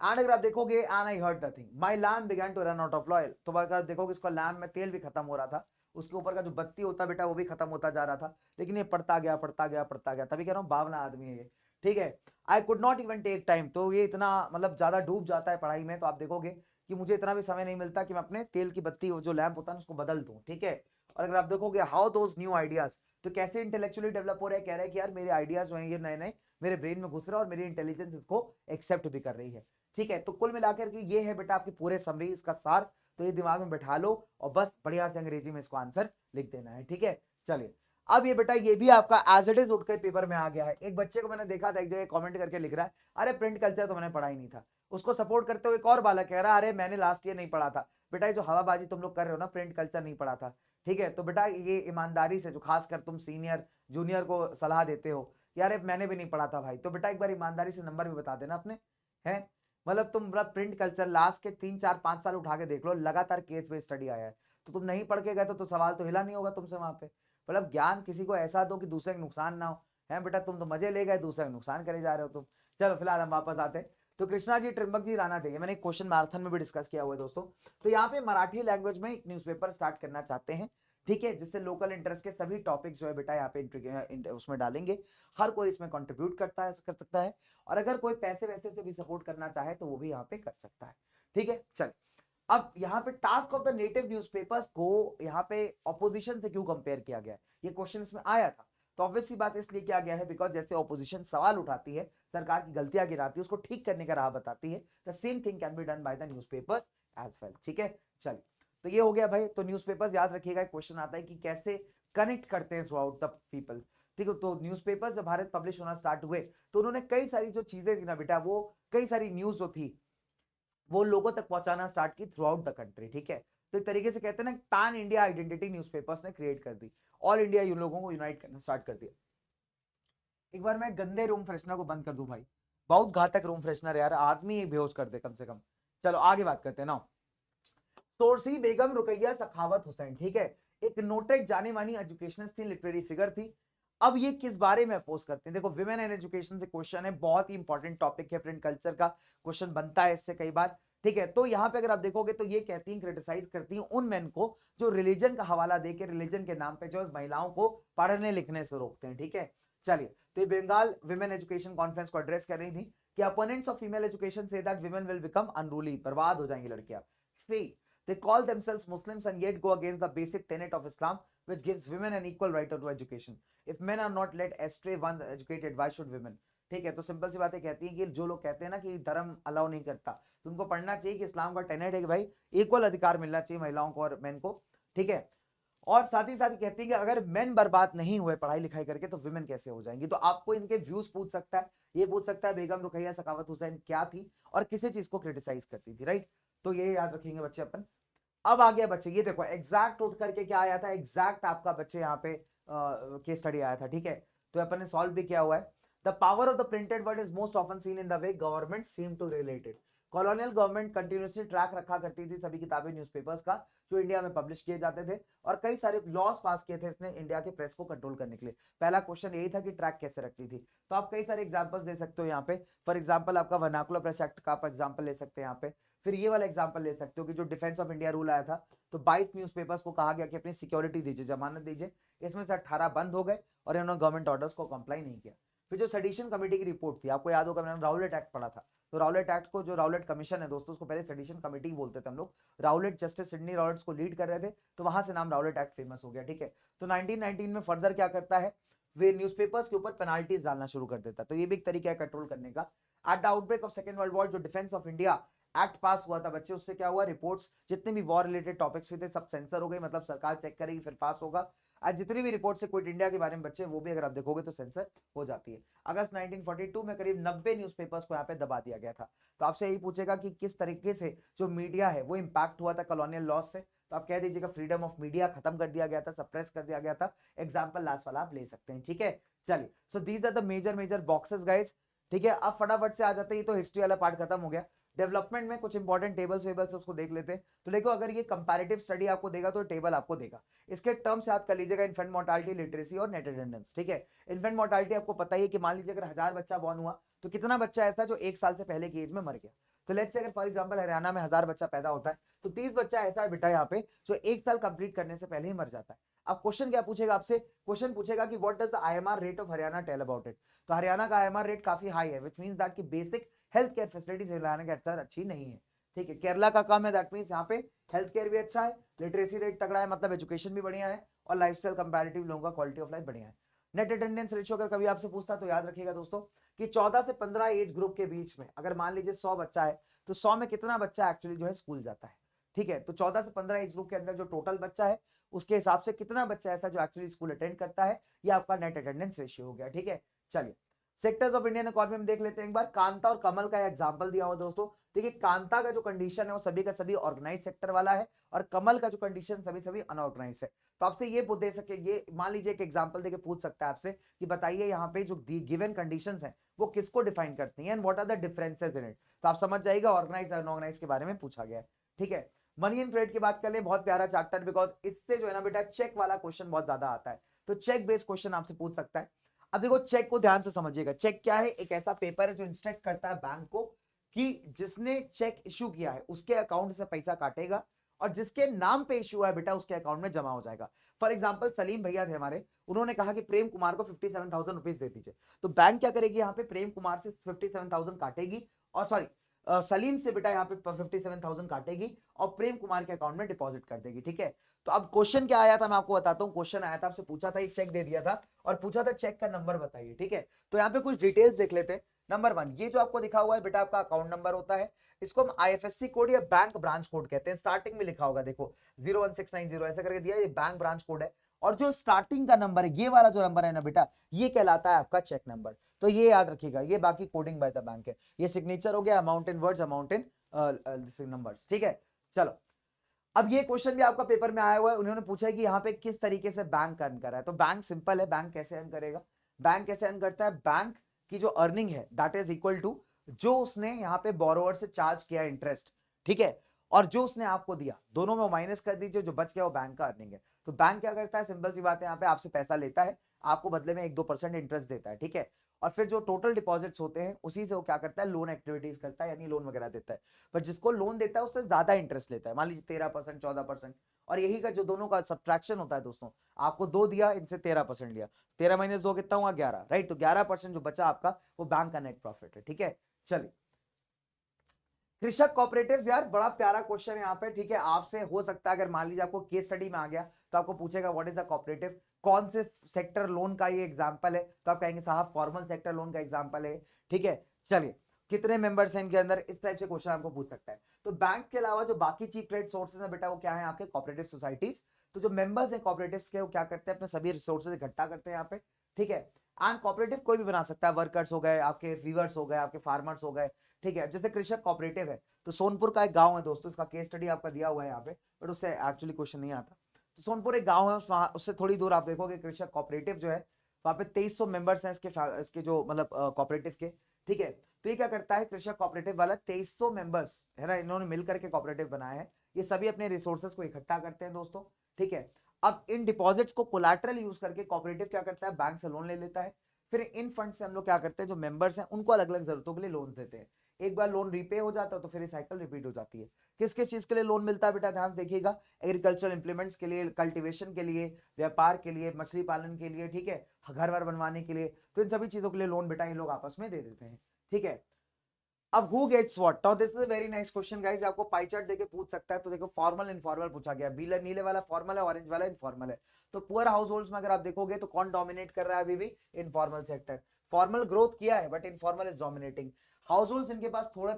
एंड अगर आप देखोगे and I heard nothing, my lamp began to run out of oil, तो अगर देखोगे इसका लैम्प में तेल भी खत्म हो रहा था, उसके ऊपर का जो बत्ती होता बेटा वो भी खत्म होता जा रहा था, लेकिन ये पढ़ता गया पढ़ता गया पढ़ता गया, तभी कह रहा हूँ बावला आदमी है ये। ठीक है, I could not even take time, तो ये इतना मतलब ज्यादा डूब जाता है पढ़ाई में, तो आप देखोगे कि मुझे इतना भी समय नहीं मिलता कि मैं अपने तेल की बत्ती जो लैंप होता है उसको बदल दूं। ठीक है, और अगर आप देखोगे हाउ दोस न्यू आइडियाज, तो कैसे इंटेलेक्चुअली डेवलप हो रहे हैं, कह रहे हैं कि यार मेरे आइडियाज जो हैं ये नए नए मेरे ब्रेन में घुस रहे हैं और मेरी इंटेलिजेंस इसको एक्सेप्ट भी कर रही है। ठीक है, तो कुल मिलाकर के ये है बेटा आपकी पूरे समरी, इसका सार, तो ये दिमाग में बैठा लो और बस बढ़िया से अंग्रेजी में इसको आंसर लिख देना है। ठीक है, चलिए अब ये बेटा ये भी आपका एज इट इज उठकर पेपर में आ गया है। एक बच्चे को मैंने देखा था एक जगह कमेंट करके लिख रहा है, अरे प्रिंट कल्चर तो मैंने पढ़ा ही नहीं था। उसको सपोर्ट करते हुए एक और बालक कह रहा है, अरे मैंने लास्ट ईयर नहीं पढ़ा था। बेटा ये जो हवाबाजी तुम लोग कर रहे हो ना, प्रिंट कल्चर नहीं पढ़ा था। ठीक है, तो बेटा ये ईमानदारी से, जो खासकर तुम सीनियर जूनियर को सलाह देते हो, यार मैंने भी नहीं पढ़ा था भाई, तो बेटा एक बार ईमानदारी से नंबर भी बता देना अपने, है। मतलब तुम प्रिंट कल्चर लास्ट के 3 4 5 साल उठा के देख लो, लगातार केस बेस्ड स्टडी आया है, तो तुम नहीं पढ़ के गए तो सवाल तो हिला नहीं होगा तुमसे वहां पे। मतलब ज्ञान किसी को ऐसा दो कि दूसरे का नुकसान ना हो, है बेटा। तुम तो मजे ले गए, दूसरे का नुकसान करे जा रहे हो तुम। चलो फिलहाल हम वापस आते हैं, तो कृष्णा जी त्रिम्बक जी राणा थे, मैंने एक क्वेश्चन मैराथन में भी डिस्कस किया हुआ है दोस्तों। तो यहाँ पे मराठी लैंग्वेज में एक न्यूज़पेपर स्टार्ट करना चाहते हैं। ठीक है, जिससे लोकल इंटरेस्ट के सभी टॉपिक्स जो है बेटा यहाँ पे उसमें डालेंगे। हर कोई इसमें कंट्रीब्यूट कर सकता है, और अगर कोई पैसे वैसे से भी सपोर्ट करना चाहे तो वो भी यहाँ पे कर सकता है। ठीक है, चल अब यहाँ पे task of the native newspapers को यहाँ पे ऑपोजिशन से क्यों कंपेयर किया गया है, ये क्वेश्चन इसमें आया था। तो ऑब्वियस सी बात इसलिए किया गया है बिकॉज जैसे ऑपोजिशन सवाल उठाती है, सरकार की गलतियां गिराती है, उसको ठीक करने का राह बताती है, the same thing can be done by the newspapers as well. ठीक है, चलिए तो ये हो गया भाई। तो न्यूज़पेपर्स याद रखिएगा, क्वेश्चन आता है कि कैसे कनेक्ट करते हैं थ्रू आउट द पीपल। ठीक है, तो न्यूज़पेपर्स जब भारत पब्लिश होना स्टार्ट हुए तो उन्होंने कई सारी जो चीजें थी ना बेटा, वो कई सारी न्यूज जो थी वो लोगों तक पहुंचाना स्टार्ट की थ्रू आउट द कंट्री। ठीक है, तो एक तरीके से कहते हैं ना, पैन इंडिया आइडेंटिटी न्यूज़पेपर्स ने क्रिएट कर दी, ऑल इंडिया लोगों को यूनाइट करना स्टार्ट कर दिया। एक बार मैं गंदे रूम फ्रेशनर को बंद कर दूं भाई, बहुत घातक रूम फ्रेशनर यार, आदमी ही बेहोश कर दे कम से कम। चलो आगे बात करते हैं ना। सोरसी बेगम रुकैया सखावत हुसैन, ठीक है, एक नोटेड जाने मानी एजुकेशनिस्ट थी, लिटरेरी फिगर थी। अब ये किस बारे में अपोज करते हैं, देखो विमेन एंड एजुकेशन से क्वेश्चन है, बहुत ही इंपॉर्टेंट टॉपिक है, प्रिंट कल्चर का क्वेश्चन बनता है इससे कई बार। ठीक है, तो यहाँ पे अगर आप देखोगे तो ये कहती हैं, क्रिटिसाइज करती हैं उन मेन को जो रिलीजन का हवाला देके रिलीजन के नाम पे जो महिलाओं को पढ़ने लिखने से रोकते हैं। ठीक है, चलिए तो ये बंगाल विमेन एजुकेशन कॉन्फ्रेंस को एड्रेस कर रही थी कि opponents of female education say that women will become unruly, बर्बाद हो जाएंगी लड़कियां। सी they call themselves Muslims and yet go against the basic tenet of Islam, which gives women an equal right to education. If men are not led astray once educated, why should women? ठीक है, तो simple सी बातें कहती हैं कि जो लोग कहते हैं ना कि धर्म अलाउ नहीं करता, तो उनको पढ़ना चाहिए कि इस्लाम का टेनेट है कि भाई इक्वल अधिकार मिलना चाहिए महिलाओं को और मेन को। ठीक है, और साथ ही साथ कहती है कि अगर मेन बर्बाद नहीं हुए पढ़ाई लिखाई करके तो विमेन कैसे हो जाएंगी। तो आपको इनके व्यूज पूछ सकता है, ये पूछ सकता है बेगम रुकैया सखावत हुसैन क्या थी और किसी चीज को क्रिटिसाइज करती थी, राइट। तो ये याद रखेंगे बच्चे अपन। अब आ गया बच्चे, ये देखो एग्जैक्ट उठ करके क्या आया था, एग्जैक्ट आपका बच्चे यहाँ पे केस स्टडी आया था। ठीक है, तो अपन ने सॉल्व भी किया हुआ है। The power of the printed word is most often seen in the way government seem to related. Colonial government continuously track रखा करती थी सभी किताबें न्यूज़पेपर्स का जो इंडिया में पब्लिश किए जाते थे, और कई सारे लॉज पास किए थे इसने इंडिया के प्रेस को कंट्रोल करने के लिए। पहला क्वेश्चन यही था कि ट्रैक कैसे रखती थी। तो आप कई सारे एग्जांपल्स दे सकते हो यहाँ पे, फॉर एग्जांपल आपका वर्नाकुलर प्रेस एक्ट का आप एग्जांपल ले सकते हैं यहाँ पे। फिर ये वाला एग्जांपल ले सकते हो कि जो डिफेंस ऑफ इंडिया रूल आया था, तो 22 न्यूज़पेपर्स को कहा गया कि अपनी सिक्योरिटी दीजिए, जमानत दीजिए, इसमें से 18 बंद हो गए और इन्होंने गवर्नमेंट ऑर्डर्स को कंप्लाई नहीं किया। फिर जो सेडिशन कमेटी की रिपोर्ट थी, आपको याद होगा मैंने राउलेट एक्ट पढ़ा था, तो राउलेट एक्ट को, जो राउलेट कमीशन है दोस्तों, उसको पहले सेडिशन कमेटी बोलते थे हम लोग, राउलेट जस्टिस सिडनी रॉबर्ट्स को लीड कर रहे थे, तो वहां से नाम राउलेट एक्ट फेमस हो गया। ठीक है, तो 1919 में फर्दर क्या करता है, वे न्यूज़पेपर्स के ऊपर पेनाल्टीज डालना शुरू कर देता है, तो ये भी एक तरीका है कंट्रोल करने का। At the outbreak of second world war जो defence of India act pass हुआ था बच्चे, उससे क्या हुआ, रिपोर्ट्स जितने भी वॉर रिलेटेड टॉपिक्स भी थे सब सेंसर हो गए, मतलब सरकार चेक करेगी फिर पास होगा। आज जितनी भी रिपोर्ट से क्विट इंडिया के बारे में बच्चे, वो भी अगर आप देखोगे तो सेंसर हो जाती है। अगस्त 1942 में करीब 90 न्यूज़पेपर्स को यहाँ पे दबा दिया गया था। तो आपसे यही पूछेगा कि किस तरीके से जो मीडिया है वो इंपैक्ट हुआ था कॉलोनियल लॉज से, तो आप कह दीजिएगा फ्रीडम ऑफ मीडिया खत्म कर दिया गया था, सप्रेस कर दिया गया था। एग्जाम्पल लास्ट वाला आप ले सकते हैं। ठीक है, चलिए so these are the major major boxes guys. ठीक है, अब फटाफट से आ जाते हैं, तो हिस्ट्री वाला पार्ट खत्म हो गया। डेवलपमेंट में कुछ इंपॉर्टेंट टेबल्स वेबल्स उसको देख लेते हैं। तो देखो अगर ये कंपैरेटिव स्टडी आपको देगा तो टेबल आपको देगा, इसके टर्म्स याद कर लीजिएगा, इन्फेंट मोर्टालिटी, लिटरेसी और नेट अटेंडेंस। ठीक है, इन्फेंट मोर्टालिटी आपको पता ही है कि मान लीजिए अगर 1000 बच्चा बॉर्न हुआ तो कितना बच्चा ऐसा जो 1 साल से पहले की एज में मर गया। तो लेट्स से अगर फॉर एग्जांपल हरियाणा में 1000 बच्चा पैदा होता है तो 30 बच्चा ऐसा है बेटा यहाँ पे जो 1 साल कंप्लीट करने से पहले ही मर जाता है। अब क्वेश्चन क्या पूछेगा आपसे, क्वेश्चन पूछेगा कि what does the IMR rate of Haryana tell about it. तो हरियाणा का आईएमआर रेट काफी हाई है, व्हिच मींस दैट कि basic health care facilities Haryana के अंदर अच्छी नहीं है। ठीक है, केरला का कम है, दैट मींस यहाँ पे हेल्थ केयर भी अच्छा है, लिटरेसी रेट तगड़ा है, मतलब एजुकेशन भी बढ़िया है, और लाइफस्टाइल कंपैरेटिव लोगों का क्वालिटी ऑफ लाइफ बढ़िया है। नेट अटेंडेंस रेशियो अगर कभी आपसे पूछता तो याद रखिएगा दोस्तों कि 14 से 15 एज ग्रुप के बीच में अगर मान लीजिए 100 बच्चा है तो 100 में कितना बच्चा एक्चुअली जो है स्कूल जाता है। ठीक है, तो 14 से 15 एज ग्रुप के अंदर जो टोटल बच्चा है उसके हिसाब से कितना बच्चा ऐसा जो एक्चुअली स्कूल अटेंड करता है, ये आपका नेट अटेंडेंस रेशियो हो गया। ठीक है, चलिए सेक्टर्स ऑफ इंडियन इकोनॉमी में देख लेते हैं एक बार। कांता और कमल का एग्जांपल दिया हुआ दोस्तों। देखिए कांता का जो कंडीशन है वो सभी का सभी ऑर्गेनाइज सेक्टर वाला है, और कमल का जो कंडीशन सभी सभी अनऑर्गेनाइज है। तो आपसे ये दे सके, ये मान लीजिए एक एग्जांपल देके पूछ सकता है आपसे कि बताइए यहाँ पे जो गिवन कंडीशंस हैं वो किसको डिफाइन करती हैं and what are the differences in it. तो आप समझ जाइएगा ऑर्गेनाइज अनऑर्गेनाइज के बारे में पूछा गया है। ठीक है, मनी एंड क्रेडिट की बात कर ले, बहुत प्यारा चैप्टर, बिकॉज इससे जो है ना बेटा चेक वाला क्वेश्चन बहुत ज्यादा आता है, तो चेक बेस्ड क्वेश्चन आपसे पूछ सकता है। अब देखो चेक को ध्यान से समझिएगा, चेक क्या है, एक ऐसा पेपर है जो इंस्ट्रक्ट करता है बैंक को कि जिसने चेक इशू किया है उसके अकाउंट से पैसा काटेगा और जिसके नाम पे इश्यू है बेटा उसके अकाउंट में जमा हो जाएगा। फॉर एग्जांपल सलीम भैया थे हमारे, उन्होंने कहा कि प्रेम कुमार को 57,000 रुपीज दे दीजिए, तो बैंक क्या करेगी यहाँ पे, प्रेम कुमार से 57,000 काटेगी, और सॉरी सलीम से बेटा यहाँ पे 57,000 काटेगी और प्रेम कुमार के अकाउंट में डिपॉजिट कर देगी। ठीक है, तो अब क्वेश्चन क्या आया था मैं आपको बताता हूँ। क्वेश्चन आया था, आपसे पूछा था, एक चेक दे दिया था और पूछा था चेक का नंबर बताइए। ठीक है, तो यहाँ पे कुछ डिटेल्स देख लेते हैं। नंबर 1, ये जो आपको दिखा हुआ है बेटा आपका अकाउंट नंबर होता है, इसको हम आईएफएससी कोड या बैंक ब्रांच कोड कहते हैं। स्टार्टिंग में लिखा होगा देखो 01690 ऐसा करके दिया, ये बैंक ब्रांच कोड है। और जो स्टार्टिंग का नंबर है, ये वाला जो नंबर है ना बेटा, ये कहलाता है आपका चेक नंबर। तो ये याद रखिएगा, ये बाकी कोडिंग बाय द बैंक है। ये सिग्नेचर हो गया, amount in words, amount in numbers. ठीक है, चलो अब ये क्वेश्चन भी आपका पेपर में आया हुआ है। उन्होंने पूछा है कि यहाँ पे किस तरीके से बैंक अर्न कर रहा है। तो बैंक सिंपल है, बैंक कैसे अर्न करेगा, बैंक कैसे अर्न करता है, बैंक की जो अर्निंग है दैट इज इक्वल टू जो उसने यहाँ पे बोरोवर से चार्ज किया इंटरेस्ट, ठीक है, और जो उसने आपको दिया, दोनों में माइनस कर दीजिए, जो बच गया वो बैंक का अर्निंग है। तो बैंक क्या करता है, सिंपल सी बात है, यहाँ पे आपसे पैसा लेता है, आपको बदले में 1-2% इंटरेस्ट देता है। ठीक है, और फिर जो टोटल डिपॉजिट्स होते हैं उसी से वो क्या करता है, लोन एक्टिविटीज करता है, यानी लोन वगैरह देता है। पर जिसको लोन देता है उससे ज्यादा इंटरेस्ट लेता है, मान लीजिए 13%, 14%। और यही का जो दोनों का सब्ट्रैक्शन होता है दोस्तों, आपको 2 दिया, इनसे 13% लिया, 13 माइनस 2 कितना हुआ, 11, राइट। तो 11% जो बचा आपका वो बैंक का नेट प्रॉफिट है। ठीक है, चलिए कृषक कॉपरेटिव्स, यार बड़ा प्यारा क्वेश्चन है यहाँ पे। ठीक है, आपसे हो सकता है अगर मान लीजिए आपको केस स्टडी में आ गया तो आपको पूछेगा व्हाट इज अ कॉपरेटिव, कौन से सेक्टर लोन का ये एग्जांपल है, तो आप कहेंगे साहब फॉर्मल सेक्टर लोन का एग्जांपल है। ठीक है, चलिए कितने मेंबर्स हैं इनके अंदर, इस टाइप से क्वेश्चन आपको पूछ सकता है। तो बैंक के अलावा जो बाकी चीप क्रेडिट सोर्सेज है बेटा वो क्या है, आपके कॉपरेटिव सोसाइटीज। तो जो मेंबर्स हैं कॉपरेटिव्स के, वो क्या करते हैं, अपने सभी रिसोर्सेज इकट्ठा करते हैं यहाँ पे। ठीक है, एंड कॉपरेटिव कोई भी बना सकता है, वर्कर्स हो गए, आपके वीवर्स हो गए, आपके फार्मर्स हो गए। ठीक है, जैसे कृषक कॉपरेटिव है, तो सोनपुर का एक गांव है दोस्तों, इसका केस स्टडी आपका दिया हुआ है यहाँ पे, बट उससे एक्चुअली क्वेश्चन नहीं आता। तो सोनपुर एक गांव है, उससे थोड़ी दूर आप देखोगे कृषक कॉपरेटिव जो है, वहां पे 2300 मेंबर्स हैं इसके जो मतलब कॉपरेटिव के। ठीक है, तो ये क्या करता है, कृषक कॉपरेटिव वाला 2300 मेंबर्स है ना, इन्होंने मिलकर के कॉपरेटिव बनाया है। ये सभी अपने रिसोर्सेज को इकट्ठा करते हैं दोस्तों। ठीक है, अब इन डिपॉजिट्स को कोलैटरल यूज करके कॉपरेटिव क्या करता है, बैंक से लोन ले लेता है। फिर इन फंड से हम लोग क्या करते हैं, जो मेंबर्स हैं उनको अलग अलग जरूरतों के लिए लोन देते हैं। एक बार लोन रीपे हो जाता है तो फिर साइकिल रिपीट हो जाती है। किस किस चीज के लिए लोन मिलता है बेटा, ध्यान देखिएगा, एग्रीकल्चरल इंप्लीमेंट्स के लिए, कल्टीवेशन के लिए, व्यापार के लिए, मछली पालन के लिए, ठीक है, घर वर बनवाने के लिए। तो इन सभी चीजों के लिए लोन बेटा ये लोग आपस में दे देते हैं। ठीक है, अब who gets what, now this is a very nice question guys, आपको पाई चार्ट देके पूछ सकता है। तो देखो फॉर्मल इनफॉर्मल पूछा गया, नीले वाला फॉर्मल है, ऑरेंज वाला इनफॉर्मल है। तो पुअर हाउस होल्ड्स में अगर आप देखोगे तो कौन डोमिनेट कर रहा है अभी भी, इनफॉर्मल सेक्टर। फॉर्मल ग्रोथ किया है but informal is dominating. House holds इनके पास थोड़े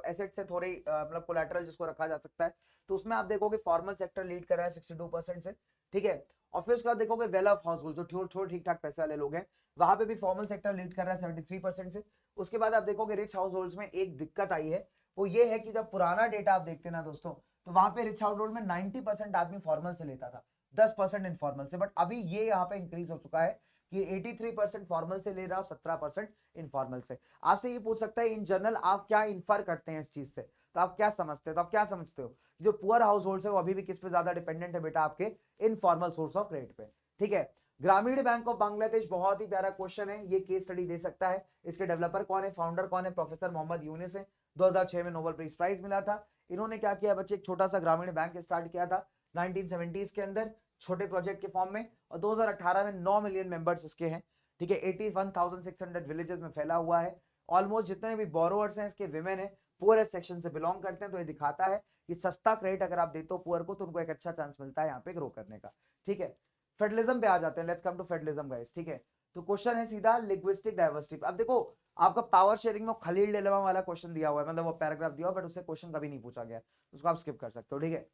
एसेट्स है, थोड़े मतलब कोलैटरल जिसको रखा जा सकता है, तो उसमें आप देखोगे फॉर्मल सेक्टर लीड कर रहा है 62% से। ठीक है, और फिर उसके बाद देखोगे वेल ऑफ हाउस होल्ड, जो थोड़े ठीक ठाक पैसे वाले लोग हैं, वहां पे भी फॉर्मल सेक्टर लीड कर रहा है 73% से। उसके बाद आप देखोगे रिच हाउस होल्ड्स में एक दिक्कत आई है, वो ये है कि जब पुराना डेटा आप देखते हैं ना दोस्तों, तो वहां पे रिच हाउस होल्ड में 90% आदमी फॉर्मल से लेता था, 10% इनफॉर्मल से। बट अभी ये यहाँ पे इंक्रीज हो चुका है कि 83% फॉर्मल से ले रहा है और 17% इनफॉर्मल से। आपसे ये पूछ सकता है इन जनरल आप क्या इन्फर करते हैं इस चीज से, तो आप क्या समझते हो, तो आप क्या समझते हो, जो पुअर हाउस होल्ड है वो अभी भी किस पे ज्यादा डिपेंडेंट है बेटा, आपके इनफॉर्मल सोर्स ऑफ क्रेडिट पे। ठीक है, ग्रामीण बैंक ऑफ बांग्लादेश, बहुत ही प्यारा क्वेश्चन है, ये केस स्टडी दे सकता है। इसके डेवलपर कौन है, फाउंडर कौन है, प्रोफेसर मोहम्मद यूनिस है, 2006 में नोबेल पीस प्राइज मिला था। इन्होंने क्या किया बच्चे, एक छोटा सा ग्रामीण बैंक स्टार्ट किया था 1970s के अंदर, छोटे प्रोजेक्ट के फॉर्म में, और 2018 में 9 मिलियन मेंबर्स इसके हैं। ठीक है, 81,600 विलेजेस में फैला हुआ है। ऑलमोस्ट जितने भी बोरोवर्स हैं इसके विमेन है, पुअरेस्ट सेक्शन से बिलोंग करते हैं। तो ये दिखाता है कि सस्ता क्रेडिट अगर आप देते हो पुअर को तो उनको एक अच्छा चांस मिलता है यहाँ पे ग्रो करने का। ठीक है, फेडरलिज्म पे आ जाते हैं, let's come to federalism guys. ठीक है, तो क्वेश्चन है सीधा लिंग्विस्टिक डाइवर्सिटी। अब देखो आपका पावर शेयरिंग में खलील डेलवा वाला क्वेश्चन दिया हुआ है, मतलब वो पैराग्राफ दिया हुआ, बट उससे क्वेश्चन कभी नहीं पूछा गया, उसको आप स्किप कर सकते हो। ठीक है,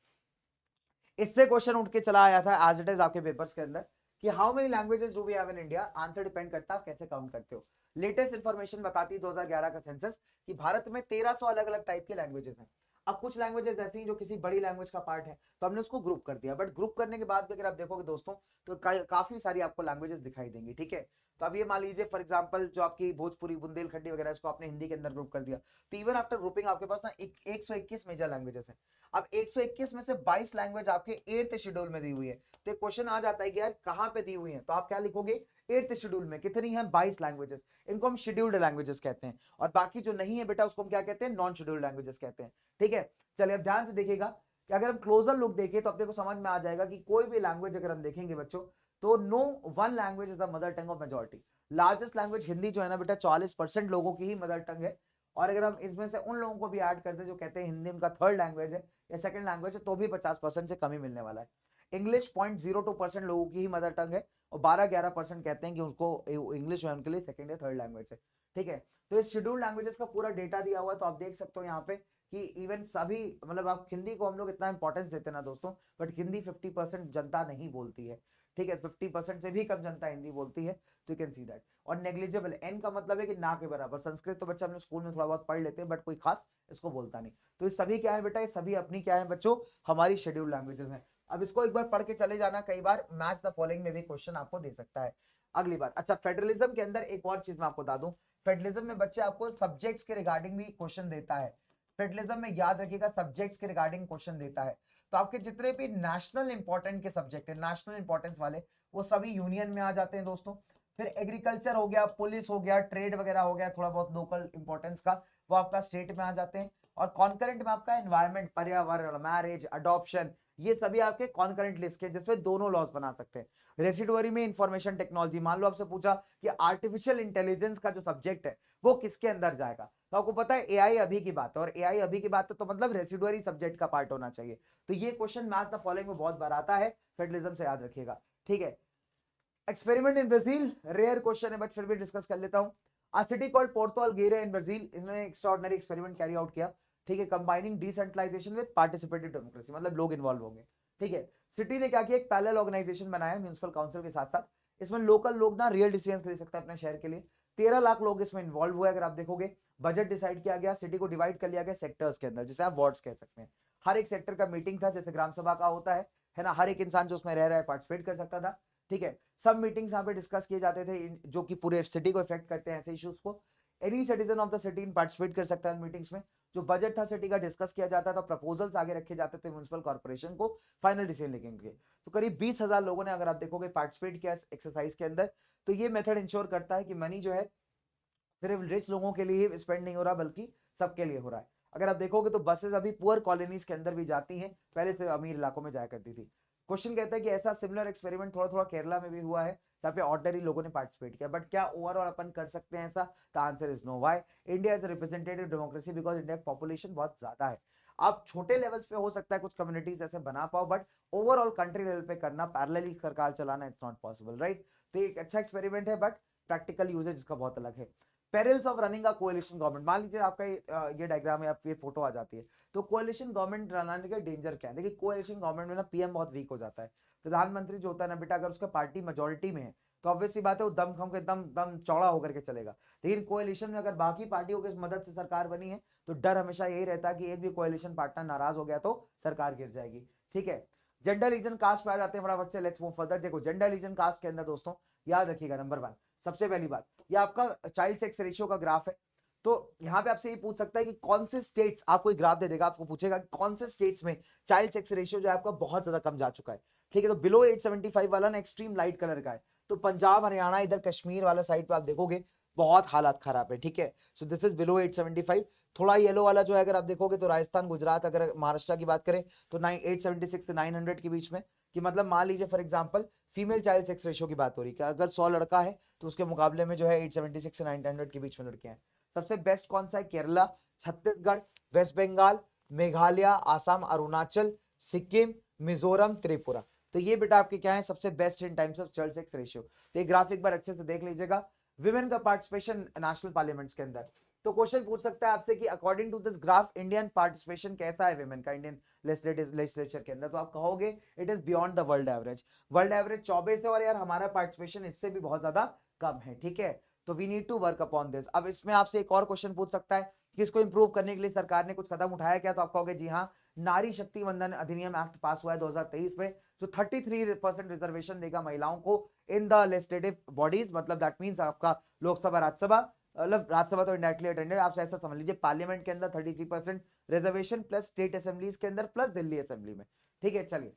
इससे क्वेश्चन उठ के चला आया था एज इट इज आपके पेपर्स के अंदर कि how many languages do we have in India, answer depend करता है आप कैसे काउंट करते हो। लेटेस्ट इंफॉर्मेशन बताती है 2011 का सेंसस कि भारत में 1300 अलग अलग टाइप के लैंग्वेजेस हैं। अब कुछ लैंग्वेजेस ऐसी हैं जो किसी बड़ी लैंग्वेज का पार्ट है, तो हमने उसको ग्रुप कर दिया, बट ग्रुप करने के बाद भी अगर आप देखोगे दोस्तों तो काफी सारी आपको लैंग्वेजेस दिखाई देंगी। ठीक है, तो अब ये मान लीजिए फॉर एग्जांपल जो आपकी भोजपुरी, बुंदेलखंडी वगैरह, इसको आपने हिंदी के अंदर ग्रुप कर दिया, तो इवन आफ्टर ग्रुपिंग आपके पास ना 121 मेजर लैंग्वेजेस हैं। अब 121 में से 22 लैंग्वेज आपके 8th शेड्यूल में दी हुई है। तो क्वेश्चन आ जाता है कि यार कहां पे दी हुई है, तो आप क्या लिखोगे, 8th शेड्यूल में कितनी है, 22 लैंग्वेजेस। इनको हम शेड्यूल्ड लैंग्वेजेस कहते हैं, और बाकी जो नहीं है बेटा उसको हम क्या कहते हैं, नॉन शेड्यूल्ड लैंग्वेजेस कहते हैं। ठीक है, चलिए अब ध्यान से देखिएगा, कि अगर हम क्लोजर लुक देखें तो अपने को समझ में आ जाएगा कि कोई भी लैंग्वेज अगर हम देखेंगे बच्चों, तो no one language is the mother tongue of majority. Largest language Hindi जो है ना बेटा 40% लोगों की ही मदर टंग है। और अगर हम इसमें से उन लोगों को भी ऐड करते हैं जो कहते हैं हिंदी उनका थर्ड लैंग्वेज है या सेकंड लैंग्वेज है, तो भी 50% से कम ही मिलने वाला है। इंग्लिश 0.02% लोगों की ही मदर टंग है, और 12-11% कहते हैं कि उनको इंग्लिश जो है उनके लिए सेकंड या थर्ड लैंग्वेज है। ठीक है, तो इस शेड्यूल्ड लैंग्वेजेस का पूरा डेटा दिया हुआ है, तो आप देख सकते हो यहाँ पे कि इवन सभी, मतलब आप हिंदी को हम लोग इतना इंपॉर्टेंस देते हैं ना दोस्तों, बट हिंदी 50% जनता नहीं बोलती है। ठीक है, 50% से भी कम जनता हिंदी बोलती है, तो यू कैन सी दैट। और नेग्लिजिबल, एन का मतलब है कि ना के बराबर। संस्कृत तो बच्चा हम लोग स्कूल में थोड़ा बहुत पढ़ लेते हैं, बट कोई खास इसको बोलता नहीं। तो ये सभी क्या है बेटा, ये सभी अपनी क्या है बच्चों, हमारी शेड्यूल्ड लैंग्वेजेस हैं। अब इसको एक बार पढ़ के चले जाना, कई बार मैच द फॉलोइंग में भी क्वेश्चन आपको दे सकता है। अगली बात, अच्छा फेडरलिज्म के अंदर एक और चीज मैं आपको बता दूं, फेडरलिज्म में बच्चे आपको सब्जेक्ट्स के रिगार्डिंग भी क्वेश्चन देता है। फेडरलिज्म में याद रखिएगा सब्जेक्ट्स के रिगार्डिंग क्वेश्चन देता है। तो आपके जितने भी नेशनल इंपॉर्टेंट के सब्जेक्ट है, नेशनल इंपॉर्टेंस वाले, वो सभी यूनियन में आ जाते हैं दोस्तों। फिर एग्रीकल्चर हो गया, पुलिस हो गया, ट्रेड वगैरह हो गया, थोड़ा बहुत लोकल इंपॉर्टेंस का, वो आपका स्टेट में आ जाते हैं। और कॉन्करेंट में आपका एनवायरमेंट, पर्यावरण, मैरिज, अडॉप्शन, ये सभी आपके कॉन्करेंट लिस्ट के, जिसपे दोनों लॉज बना सकते हैं। रेसिडुअरी में इंफॉर्मेशन टेक्नोलॉजी, मान लो आपसे पूछा कि आर्टिफिशियल इंटेलिजेंस का जो सब्जेक्ट है वो किसके अंदर जाएगा, तो आपको पता है एआई अभी की बात है, और एआई अभी की बात है तो मतलब रेसिडुअरी सब्जेक्ट का पार्ट होना चाहिए। तो ये क्वेश्चन मैच द फॉलोइंग में बहुत बार आता है, फेडरलिज्म से याद रखिएगा। ठीक है, experiment in Brazil, rare question है बट फिर भी डिस्कस कर लेता हूं। A city called Porto Alegre in Brazil, इन्होंने एक्स्ट्राऑर्डिनरी एक्सपेरिमेंट कैरी आउट किया। ठीक है, combining decentralisation with participative democracy, मतलब लोग इन्वॉल्व होंगे। ठीक है, सिटी ने क्या किया, एक पैरेलल ऑर्गेनाइजेशन बनाया म्युनिसिपल काउंसिल के साथ साथ। इसमें लोकल लोग ना रियल डिसीजन ले सकते हैं अपने शहर के लिए। 13 लाख लोग इसमें इन्वॉल्व हुए अगर आप देखोगे। बजट डिसाइड किया गया, सिटी को डिवाइड कर लिया गया सेक्टर्स के अंदर, जिसे आप वार्ड्स कह सकते हैं। हर एक सेक्टर का मीटिंग था, जैसे ग्राम सभा का होता है ना, हर एक इंसान जो उसमें रह रहा है पार्टिसिपेट कर सकता था। ठीक है, सब मीटिंग्स यहाँ पे डिस्कस किए जाते थे जो कि पूरे सिटी को इफेक्ट करते हैं, ऐसे इश्यूज को। Any citizen of the city participate कर सकता है मीटिंग्स में। जो बजट था सिटी का डिस्कस किया जाता था, प्रपोजल्स आगे रखे जाते थे म्युनिसिपल कॉर्पोरेशन को फाइनल डिसीजन लेने के लिए। तो करीब 20,000 लोगों ने, अगर आप देखोगे, पार्टिसिपेट किया इस एक्सरसाइज के अंदर। तो ये मेथड इंश्योर करता है कि मनी जो है सिर्फ रिच लोगों के लिए ही स्पेंड नहीं हो रहा, बल्कि सबके लिए हो रहा है। अगर आप देखोगे तो बसेस अभी पुअर कॉलोनीज के अंदर भी जाती हैं, पहले से अमीर इलाकों में जाया करती थी। क्वेश्चन कहता है कि ऐसा सिमिलर एक्सपेरिमेंट थोड़ा थोड़ा केरला में भी हुआ है, जहाँ पे ऑर्डिनरी लोगों ने पार्टिसिपेट किया, बट क्या ओवरऑल अपन कर सकते हैं ऐसा? The answer is no. Why? India is representative democracy because India की पॉपुलेशन बहुत ज्यादा है। आप छोटे लेवल्स पे हो सकता है कुछ कम्युनिटीज ऐसे बना पाओ, बट ओवरऑल कंट्री लेवल पे करना, पैरेलली सरकार चलाना, इट्स नॉट पॉसिबल, राइट? तो एक अच्छा एक्सपेरिमेंट है, बट प्रैक्टिकल यूजेज इसका बहुत अलग है। Perils of running a coalition government, मान लीजिए आपका ये डायग्राम है, आप ये फोटो आ जाती है, तो कोएलिशन गवर्नमेंट बनाने के डेंजर क्या है? देखिए, कोएलिशन गवर्नमेंट में ना पीएम बहुत वीक हो जाता है। प्रधानमंत्री जो होता है ना बेटा, अगर उसका पार्टी मेजोरिटी में है तो ऑब्वियसली बात है वो दम खम के दम दम चौड़ा होकर के चलेगा। लेकिन कोएलिशन में अगर बाकी पार्टियों की मदद से सरकार बनी है, तो डर हमेशा यही रहता है कि एक भी कोएलिशन पार्टनर नाराज हो गया तो सरकार गिर जाएगी। ठीक है, जेंडर रीजन कास्ट पे आ जाते हैं फटाफट से, लेट्स मूव फर्दर। देखो, जेंडर रीजन कास्ट के अंदर दोस्तों याद रखिएगा, नंबर 1, सबसे पहली बात, ये आपका चाइल्ड सेक्स रेशियो का ग्राफ है। तो यहाँ पे आपसे ये पूछ सकता है कि कौन से स्टेट्स, आपको एक ग्राफ दे देगा, आपको पूछेगा कि कौन से स्टेट्स में चाइल्ड सेक्स रेशियो जो है आपका बहुत ज्यादा कम जा चुका है। ठीक है, तो बिलो 875 वाला ना एक्सट्रीम लाइट कलर का है, तो पंजाब, हरियाणा, इधर कश्मीर वाला साइड पे आप देखोगे बहुत हालात खराब है। ठीक है, सो दिस इज बिलो 875। थोड़ा येलो वाला जो है अगर आप देखोगे तो राजस्थान, गुजरात, अगर महाराष्ट्र की बात करें तो 876 से 900 के बीच में, कि मतलब मान लीजिए for example female child sex ratio की बात हो रही है कि अगर 100 लड़का है तो उसके मुकाबले में जो है 876 से 900 के बीच में लड़के हैं। सबसे बेस्ट कौन सा है? केरला, छत्तीसगढ़, वेस्ट बंगाल, मेघालय, आसाम, अरुणाचल, सिक्किम, मिजोरम, त्रिपुरा। तो ये बेटा आपके क्या है सबसे best in times of child sex ratio. तो ये ग्राफ एक बार अच्छे से देख लीजिएगा। विमेन का पार्टिसिपेशन नेशनल पार्लियामेंट्स के अंदर, तो क्वेश्चन पूछ सकता है आपसे कि according to this graph Indian participation कैसा है विमेन का इंडियन लेजिस्लेचर के अंदर, तो आप कहोगे it is beyond the world average. World average 24 है, और यार हमारा पार्टिसिपेशन इससे भी बहुत ज्यादा कम है। ठीक है, तो we need to work upon this. अब इसमें आपसे एक और क्वेश्चन पूछ सकता है कि इसको इंप्रूव करने के लिए सरकार ने कुछ कदम उठाया क्या, तो आप कहोगे जी हाँ, नारी शक्ति वंदन अधिनियम एक्ट पास हुआ है 2023 में, जो 33% रिजर्वेशन देगा महिलाओं को इन द लेजिस्लेटिव बॉडीज, मतलब दैट मींस आपका लोकसभा, राज्यसभा, मतलब राज्यसभा तो इंडायरेक्टली अटेंडेड, आप ऐसा समझ लीजिए पार्लियामेंट के अंदर 33% रिजर्वेशन, प्लस स्टेट असेंबलीज के अंदर, प्लस दिल्ली असेंबली में। ठीक है, चलिए,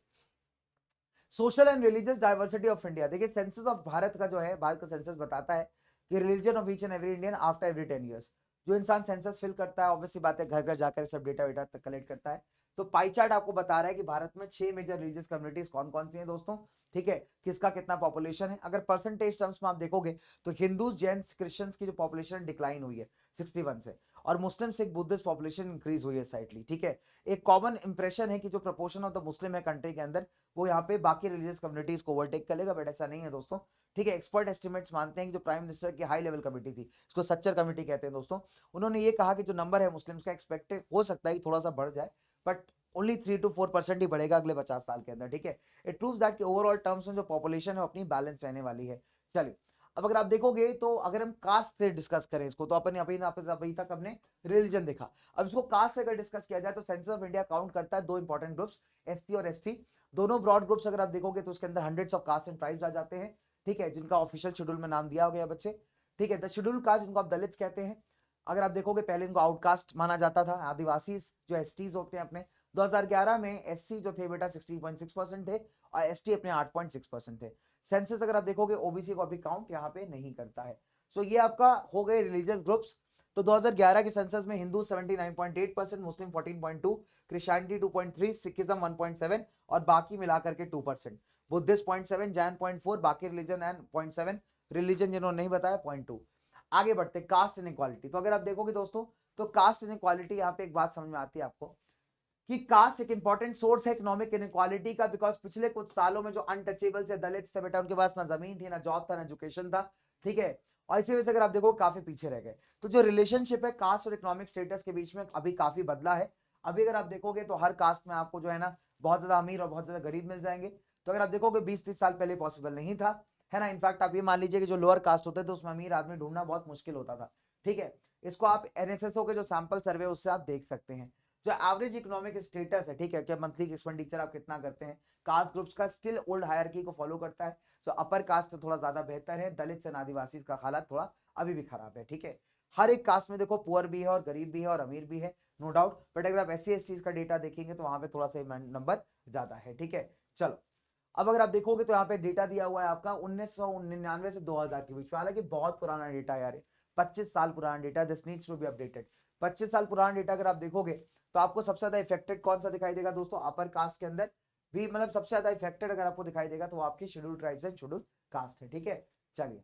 social and religious diversity of India. देखिए, सेंसस ऑफ भारत का जो है, भारत का सेंसस बताता है कि religion of each and every Indian after every 10 years. जो इंसान सेंसस फिल करता है, ऑब्वियसली बात है घर घर जाकर सब डेटा वेटा कलेक्ट करता है, तो पाई चार्ट आपको बता रहा है कि भारत में 6 मेजर रिलीजियस कम्युनिटीज कौन कौन सी हैं दोस्तों, ठीक है, किसका कितना पॉपुलेशन है। अगर परसेंटेज टर्म्स में आप देखोगे तो हिंदू, जैन, क्रिश्चियंस की जो पॉपुलेशन डिक्लाइन हुई है 61 से, और मुस्लिम, सिख, बुद्धिस्ट पॉपुलेशन इंक्रीज हुई है साइडली, ठीक है। एक कॉमन इंप्रेशन है कि जो प्रपोर्शन ऑफ द मुस्लिम है कंट्री के अंदर, वो यहाँ पे बाकी रिलीजियस कम्युनिटीज को ओवरटेक करेगा, बट ऐसा नहीं है दोस्तों, ठीक है। एक्सपर्ट एस्टिमेट्स मानते हैं कि जो प्राइम मिनिस्टर की हाई लेवल कमेटी थी, इसको सच्चर कमेटी कहते हैं दोस्तों, उन्होंने ये कहा कि जो नंबर है मुस्लिम्स का एक्सपेक्टेड हो सकता है कि थोड़ा सा बढ़ जाए, बट ओनली 3 to 4% ही बढ़ेगा अगले 50 साल के अंदर, ठीक है। इट प्रूव्स दैट कि ओवरऑल टर्म्स में जो पॉपुलेशन है अपनी बैलेंस रहने वाली है। चलिए, अब अगर आप देखोगे तो अगर हम कास्ट से डिस्कस करें इसको, तो अपन अभी तक हमने रिलीजन देखा, अब इसको कास्ट से अगर डिस्कस किया जाए तो सेंसस ऑफ इंडिया काउंट करता है दो इंपॉर्टेंट ग्रुप्स, एससी और एसटी, दोनों ब्रॉड ग्रुप्स अगर आप देखोगे तो उसके अंदर hundreds of caste and tribes आ जाते हैं, ठीक है, जिनका ऑफिशियल शेड्यूल में नाम दिया हो गया बच्चे, ठीक है। द शेड्यूल कास्ट जिनको आप दलित्स कहते हैं, अगर आप देखोगे पहले इनको आउटकास्ट माना जाता था, आदिवासी जो एसटीज होते हैं अपने, 2011 में एससी जो थे बेटा 60.6% थे और एसटी अपने 8.6% थे। सेंसस अगर आप देखोगे ओबीसी को अभी काउंट यहाँ पे नहीं करता है। सो ये आपका हो गए रिलीजियस ग्रुप्स। तो 2011 के सेंसस में हिंदू 79.8%, मुस्लिम 14.2, क्रिश्चियनिटी 2.3, सिखिज्म 1.7 और बाकी मिलाकर के 2%, बुद्धिस्ट 0.7, जैन 0.4, बाकी रिलीजन एंड 0.7, रिलीजन जिन्होंने नहीं बताया 0.2। आगे बढ़ते कास्ट इनइक्वालिटी। तो अगर आप देखोगे दोस्तों तो कास्ट इनइक्वालिटी, यहाँ पे एक बात समझ में आती है आपको कि कास्ट एक इंपॉर्टेंट सोर्स है इकोनॉमिक इनइक्वालिटी का, बिकॉज पिछले कुछ सालों में जो अनटचेबल्स या दलित थे बेटा, उनके पास ना जमीन थी, ना जॉब था, ना एजुकेशन था, ठीक है, और इसी वजह से अगर आप देखो काफी पीछे रह गए। तो जो रिलेशनशिप है कास्ट और इकोनॉमिक स्टेटस के बीच में अभी काफी बदला है। अभी अगर आप देखोगे तो हर कास्ट में आपको जो है ना बहुत ज्यादा अमीर और बहुत ज्यादा गरीब मिल जाएंगे। तो अगर आप देखोगे 20-30 साल पहले पॉसिबल नहीं था, है ना। इनफैक्ट आप ये मान लीजिए कि जो लोअर कास्ट होते थे उसमें अमीर आदमी ढूंढना बहुत मुश्किल होता था, ठीक है। इसको आप एनएसएसओ के जो सैंपल सर्वे उससे आप देख सकते हैं। जो एवरेज इकोनॉमिक स्टेटस है, ठीक है, क्या मंथली एक्सपेंडिचर आप कितना करते हैं, कास्ट ग्रुप्स का स्टिल ओल्ड हायरार्की को फॉलो करता है। तो अपर कास्ट थोड़ा ज्यादा बेहतर है, दलित एंड आदिवासी का हालत थोड़ा अभी भी खराब है, ठीक है। हर एक कास्ट में देखो पुअर भी है और गरीब भी है और अमीर भी है, नो डाउट, बट अगर आप एससी एसटी का डेटा देखेंगे तो वहां पे थोड़ा सा नंबर ज्यादा है, ठीक है। चलो, अब अगर आप देखोगे तो यहाँ पे डेटा दिया हुआ है आपका 1999 से 2000 के बीच में, हालांकि बहुत पुराना डेटा है यार, 25 साल पुराना data, this needs to be updated. 25 साल पुराना डेटा अगर आप देखोगे तो आपको सबसे ज्यादा इफेक्टेड कौन सा दिखाई देगा दोस्तों, अपर कास्ट के अंदर भी, मतलब सबसे ज्यादा इफेक्टेड अगर आपको दिखाई देगा तो वो आपकी schedule tribes and schedule caste है, ठीक है। चलिए,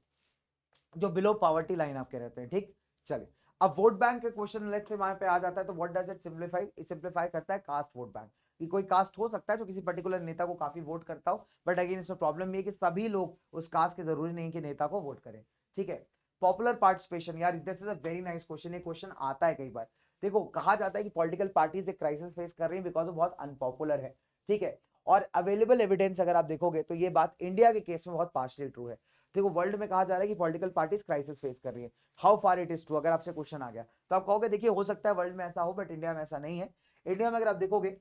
जो बिलो पॉवर्टी लाइन आपके रहते हैं, ठीक। चलिए, अब वोट बैंक के क्वेश्चन लेट से वहां पे आ जाता है, तो व्हाट डज इट सिंप्लीफाई करता है कास्ट वोट बैंक, कि कोई कास्ट हो सकता है जो किसी पर्टिकुलर नेता को काफी वोट करता हो, बट अगेन इसमें प्रॉब्लम ये है कि सभी लोग उस कास्ट के जरूरी नहीं कि नेता को वोट करें, ठीक है। पॉपुलर पार्टिसिपेशन, यार this is a very nice question, ये क्वेश्चन आता है कई बार। देखो, कहा जाता है कि पॉलिटिकल पार्टीज एक क्राइसिस फेस कर रही है बिकॉज वो बहुत अनपॉपुलर है, ठीक है। और अवेलेबल एविडेंस अगर आप देखोगे तो ये बात इंडिया के केस में बहुत पार्शियली ट्रू है। देखो, वर्ल्ड में कहा जा रहा है कि पॉलिटिकल पार्टीज क्राइसिस फेस कर रही है, how far it is true, अगर आपसे क्वेश्चन आ गया तो आप कहोगे देखिए हो सकता है वर्ल्ड में ऐसा हो, बट इंडिया में ऐसा नहीं है। इंडिया में अगर आप देखोगे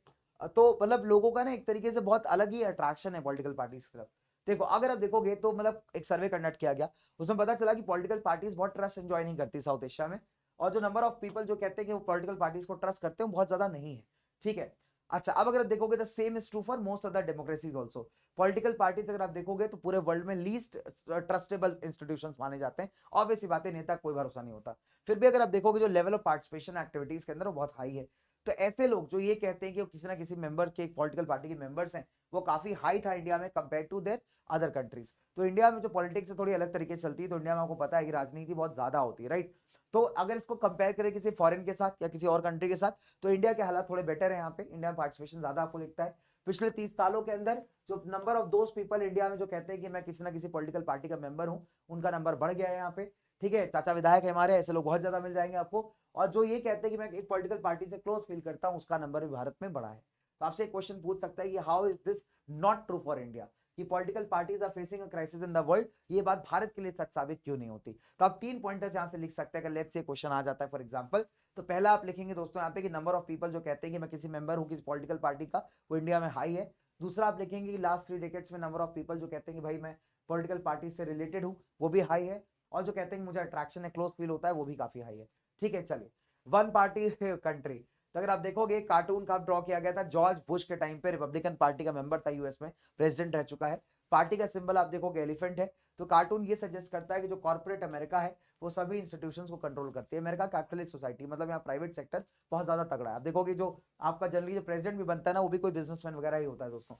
तो मतलब लोगों का ना एक तरीके से बहुत अलग ही अट्रैक्शन है पॉलिटिकल पार्टीज की तरफ। देखो, अगर आप देखोगे तो मतलब एक सर्वे कंडक्ट किया गया, उसमें पता चला कि पॉलिटिकल पार्टीज बहुत ट्रस्ट एंजॉय नहीं करती साउथ एशिया में, और जो नंबर ऑफ पीपल जो कहते हैं कि वो पॉलिटिकल पार्टीज को ट्रस्ट करते हैं बहुत ज्यादा नहीं है, ठीक है। अच्छा, अब अगर देखोगे the same is true for most of the democracies also. Political parties अगर आप देखोगे तो पूरे वर्ल्ड में लीस्ट ट्रस्टेबल इंस्टीट्यूशंस माने जाते हैं, ऑब्वियसली बातें, नेता कोई भरोसा नहीं होता। फिर भी अगर आप देखोगे जो लेवल ऑफ पार्टिसिपेशन एक्टिविटीज के अंदर वो बहुत हाई है। तो ऐसे लोग जो ये कहते हैं कि वो किसी ना किसी मेंबर के पॉलिटिकल पार्टी के मेंबर्स हैं, वो काफी हाई था इंडिया में compare to their other countries. तो इंडिया में जो पॉलिटिक्स है थोड़ी अलग तरीके से चलती है, तो इंडिया में आपको पता है कि राजनीति बहुत ज्यादा होती है, राइट। तो अगर इसको कंपेयर करें किसी फॉरेन के साथ या किसी और कंट्री के साथ, तो इंडिया के हालात थोड़े बेटर है, यहाँ पे इंडिया में पार्टिसिपेशन ज्यादा आपको दिखता है। पिछले 30 सालों के अंदर जो number of those people India में जो कहते हैं कि मैं किसी ना किसी पॉलिटिकल पार्टी का मेंबर हूँ, उनका नंबर बढ़ गया है यहाँ पे, ठीक है। चाचा विधायक है हमारे, ऐसे लोग बहुत ज्यादा मिल जाएंगे आपको। और जो ये कहते हैं कि मैं एक पॉलिटिकल पार्टी से क्लोज फील करता हूँ, उसका नंबर भी भारत में बढ़ा है। तो आपसे एक क्वेश्चन पूछ सकता है कि how is this not true for India, कि political parties are facing a crisis in the world, ये बात भारत के लिए सच साबित क्यों नहीं होती। तो आप 3 पॉइंटर्स यहाँ से लिख सकते हैं, अगर लेट्स से क्वेश्चन आ जाता है फॉर एग्जांपल। तो पहला आप लिखेंगे दोस्तों यहाँ पे कि नंबर ऑफ पीपल जो कहते हैं कि मैं किसी मेंबर हूँ किसी पॉलिटिकल पार्टी का, वो इंडिया में हाई है। दूसरा आप लिखेंगे कि लास्ट 3 डेकेड्स में नंबर ऑफ पीपल जो कहते हैं कि भाई मैं पॉलिटिकल पार्टी से रिलेटेड हूँ, वो भी हाई है। और जो कहते हैं मुझे अट्रैक्शन है, क्लोज फील होता है, वो भी काफी हाई है, ठीक है। चलिए, वन पार्टी कंट्री, तो अगर आप देखोगे कार्टून का ड्रॉ किया गया था जॉर्ज बुश के टाइम पे, रिपब्लिकन पार्टी का मेंबर था यूएस में, प्रेसिडेंट रह चुका है। पार्टी का सिंबल आप देखोगे एलिफेंट है। तो कार्टून ये सजेस्ट करता है कि जो कॉर्पोरेट अमेरिका है वो सभी इंस्टीट्यूशंस को कंट्रोल करती है। अमेरिका कैपिटलिस्ट सोसाइटी, मतलब यहाँ प्राइवेट सेक्टर बहुत ज्यादा तगड़ा है। आप देखोगे जो आपका जनरली जो प्रेसिडेंट भी बनता है ना वो भी कोई बिजनेसमैन वगैरह ही होता है दोस्तों।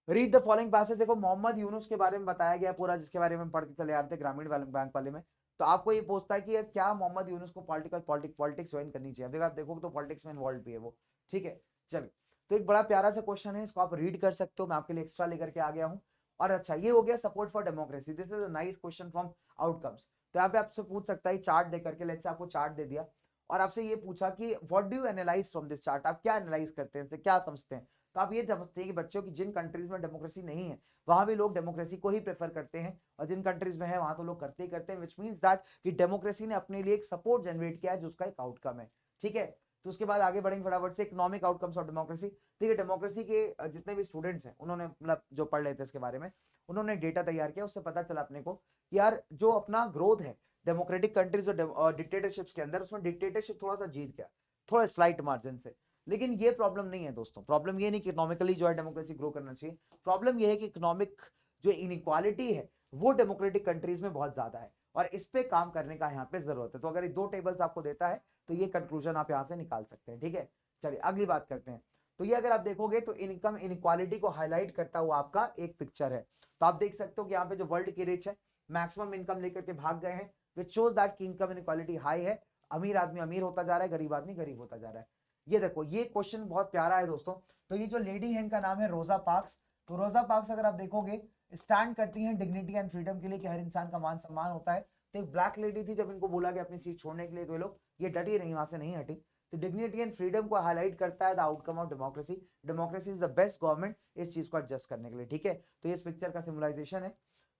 Read the following passage. देखो मोहम्मद यूनुस के बारे में बताया गया पूरा, जिसके बारे में हम पढ़ के चले आ रहे थे ग्रामीण बैंक वाले में। तो आपको ये पूछता है कि क्या मोहम्मद यूनुस को पॉलिटिक्स ज्वाइन करनी चाहिए। अभी आप देखोगे तो पॉलिटिक्स में इन्वॉल्व भी है वो, ठीक है। चलिए, तो एक बड़ा प्यारा सा क्वेश्चन है, इसको आप रीड कर सकते हो, मैं आपके लिए एक्स्ट्रा लेकर के आ गया हूँ। और अच्छा, ये हो गया support for democracy, this is a nice question from outcomes. तो यहाँ पे आपसे पूछ सकता है चार्ट दे करके, लेट्स से आपको चार्ट दे दिया और आपसे ये पूछा कि what do you analyse from this chart, आप क्या एनालाइज करते हैं, क्या समझते हैं। तो आप ये समझते हैं कि बच्चों की जिन कंट्रीज में डेमोक्रेसी नहीं है वहां भी लोग डेमोक्रेसी को ही प्रेफर करते हैं, और जिन कंट्रीज में है वहां तो लोग करते ही करते हैं, विच मींस दैट कि डेमोक्रेसी ने अपने लिए एक सपोर्ट जनरेट किया है, जो उसका एक आउटकम है, ठीक है। तो उसके बाद आगे बढ़ेंगे फटाफट से, इकोनॉमिक आउटकम्स ऑफ डेमोक्रेसी। ठीक है, डेमोक्रेसी के जितने भी स्टूडेंट्स हैं उन्होंने मतलब जो पढ़ लेते हैं इसके बारे में, उन्होंने डेटा तैयार किया, उससे पता चला अपने को कि यार जो अपना ग्रोथ है डेमोक्रेटिक कंट्रीज और डिक्टेटरशिप्स के अंदर, उसमें डिक्टेटरशिप थोड़ा सा जीत गया, थोड़ा स्लाइट मार्जिन से। लेकिन ये प्रॉब्लम नहीं है दोस्तों, प्रॉब्लम ये नहीं कि इकोनॉमिकली जो है डेमोक्रेसी ग्रो करना चाहिए, प्रॉब्लम ये है कि इकोनॉमिक जो इनइक्वालिटी है वो डेमोक्रेटिक कंट्रीज में बहुत ज्यादा है, और इस पे काम करने का यहाँ पे जरूरत है। तो अगर ये दो टेबल्स आपको देता है तो ये कंक्लूजन आप यहाँ से निकाल सकते हैं, ठीक है। चलिए अगली बात करते हैं। तो ये अगर आप देखोगे तो इनकम इनइक्वालिटी को हाईलाइट करता हुआ आपका एक पिक्चर है। तो आप देख सकते हो कि यहाँ पे जो वर्ल्ड की रिच है मैक्सिमम इनकम लेकर के भाग गए हैं, विच शोज दैट कि इनकम इनइक्वालिटी हाई है, अमीर आदमी अमीर होता जा रहा है, गरीब आदमी गरीब होता जा रहा है। ये देखो, ये क्वेश्चन बहुत प्यारा है दोस्तों। तो ये जो लेडी है इनका नाम है रोजा पार्क्स। तो रोजा पार्क्स अगर आप देखोगे स्टैंड करती हैं डिग्निटी एंड फ्रीडम के लिए, कि हर इंसान का मान सम्मान होता है। तो एक ब्लैक लेडी थी, जब इनको बोला गया अपनी सीट छोड़ने के लिए तो ये लोग ये डटी नहीं, वहां से नहीं हटी। तो डिग्निटी एंड फ्रीडम को हाईलाइट करता है the outcome of democracy, democracy is the best government, इस चीज को एडजस्ट करने के लिए, ठीक है। तो ये इस पिक्चर का सिम्बलाइजेशन है।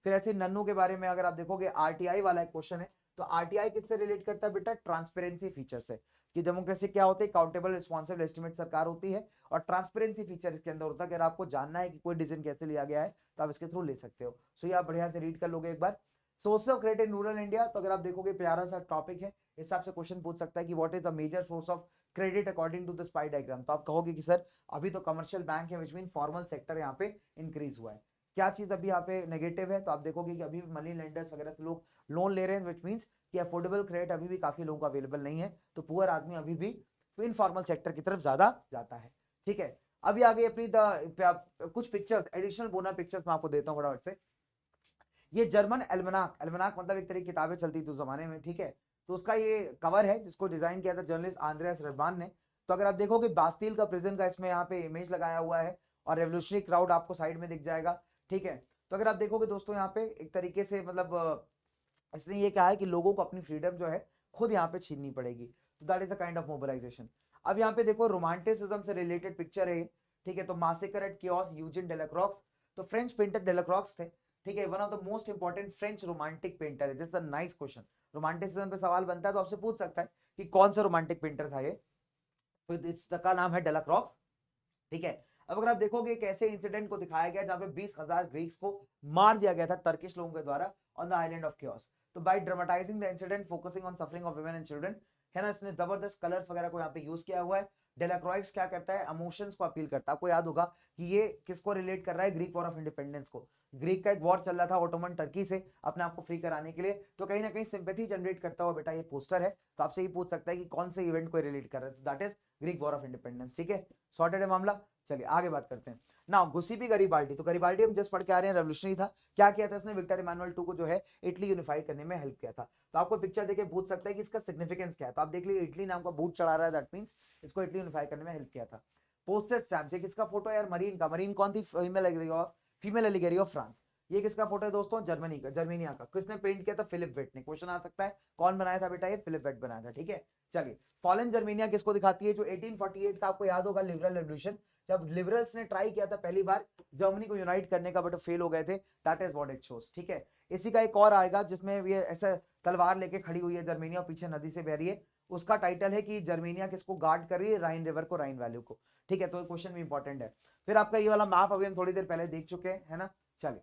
फिर ऐसे नन्नू के बारे में अगर आप देखोगे आरटीआई वाला एक क्वेश्चन है। तो आरटीआई किससे रिलेट करता है बेटा, ट्रांसपेरेंसी फीचर से, कि डेमोक्रेसी क्या होती है, काउंटेबल रिस्पॉन्सिबल एस्टिमेट सरकार होती है, और ट्रांसपेरेंसी फीचर इसके अंदर होता है, अगर आपको जानना है कि कोई डिसीजन कैसे लिया गया है तो आप इसके थ्रू ले सकते हो। सो ये आप बढ़िया से रीड कर लोगे एक बार। Source of credit in rural India, तो अगर आप देखोगे प्यारा सा टॉपिक है, इस हिसाब से क्वेश्चन पूछ सकता है कि what is the major source of credit according to the spy diagram. तो आप कहोगे कि सर अभी तो कमर्शियल बैंक है, विच मीन फॉर्मल सेक्टर यहाँ पे इंक्रीज हुआ है। क्या चीज अभी यहाँ पे नेगेटिव है, तो आप देखोगे कि अभी मनी लेंडर्स वगैरह से लोग लोन ले रहे हैं, विच मीन्स कि अफोर्डेबल क्रेडिट अभी भी काफी लोगों को अवेलेबल नहीं है, तो पुअर आदमी अभी भी इनफॉर्मल सेक्टर की तरफ ज्यादा जाता है, ठीक है। अभी आगे अपनी कुछ पिक्चर्स, एडिशनल बोना पिक्चर्स मैं आपको देता हूँ फटाफट से। ये जर्मन एल्मनाक, एल्मनाक मतलब एक तरह की किताबें चलती थी उस जमाने में, ठीक है। तो उसका ये कवर है जिसको डिजाइन किया था जर्नलिस्ट आंद्रेयास रबान ने। तो अगर आप देखोगे बास्टील का प्रिजन का इसमें यहाँ पे इमेज लगाया हुआ है, और रेवोल्यूशनरी क्राउड आपको साइड में दिख जाएगा, ठीक है। तो अगर आप देखोगे दोस्तों यहाँ पे एक तरीके से मतलब इसने ये कहा है कि लोगों को अपनी फ्रीडम जो है खुद यहाँ पे छीननी पड़ेगी। तो that is a kind of mobilisation. अब यहाँ पे देखो रोमांटिसिज्म से रिलेटेड पिक्चर है, ठीक है। तो massacre at Chios, Eugene Delacroix. तो फ्रेंच पेंटर डेलाक्रॉक्स थे, ठीक है, one of the most important French romantic painter है। This is a nice question. Romanticism पे सवाल बनता है तो आपसे पूछ सकता है कि कौन सा रोमांटिक पेंटर था ये। तो इसका नाम है डेलाक्रॉक्स, ठीक है। अब अगर आप देखोगे एक ऐसे इंसिडेंट को दिखाया गया जहां पे 20,000 ग्रीक्स को मार दिया गया था टर्किश लोगों के द्वारा on the island of Chios. तो by dramatizing the incident focusing on suffering of women and children, है ना, इसने जबरदस्त कलर्स वगैरह को यहाँ पे यूज किया हुआ है। डेलाक्रॉइक्स क्या करता है, इमोशंस को अपील करता है। आपको याद होगा कि ये किसको रिलेट कर रहा है, ग्रीक वॉर ऑफ इंडिपेंडेंस को। ग्रीक का एक वॉर चल रहा था ऑटोमन टर्की से अपने आप को फ्री कराने के लिए, तो कहीं ना कहीं सिंपैथी जनरेट करता हुआ बेटा ये पोस्टर है। तो आपसे ये पूछ सकता है कि कौन से इवेंट को रिलेट कर रहा है, that is Greek war of independence, ठीक है। सॉर्टेड है मामला। चलिए आगे बात करते हैं ना, घुसी भी गरीबाल्टी। तो गरीबाल्टी हम जस्ट पढ़ के आ रहे हैं, रेवोल्यूशनरी था। क्या किया था इसने, विक्टर इमानुएल टू को जो है इटली यूनिफाई करने में हेल्प किया था। तो आपको पिक्चर देके पूछ सकता है कि इसका सिग्निफिकेंस क्या है। तो आप देख लीजिए इटली नाम का बूट चढ़ा रहा है, दैट मींस इसको इटली यूनिफाई करने में हेल्प किया था। पोस्टर स्टैम्प, किसका फोटो है यार, मरीन का। मरीन कौन थी, फीमेल एलिगेरी ऑफ फ्रांस। ये किसका फोटो है दोस्तों, जर्मनी का, जर्मेनिया का। किसने पेंट किया था, फिलिप वेट ने। क्वेश्चन आ सकता है कौन बनाया था बेटा, ये फिलिप वेट बनाया था, ठीक है। चलिए फॉलन जर्मेनिया किसको दिखाती है, जो 1848 का आपको याद होगा लिबरल रेवोल्यूशन, जब लिबरल्स ने ट्राई किया था पहली बार जर्मनी को यूनाइट करने का, बट फेल हो गए थे। That is what it shows, ठीक है। इसी का एक और आएगा जिसमें ये ऐसा तलवार लेके खड़ी हुई है जर्मेनिया, पीछे नदी से बह रही है। उसका टाइटल है कि जर्मेनिया किसको गार्ड कर रही है, राइन रिवर को, राइन वैल्यू को, ठीक है। तो क्वेश्चन भी इंपॉर्टेंट है। फिर आपका ये वाला मैप अभी हम थोड़ी देर पहले देख चुके हैं, है ना। चलिए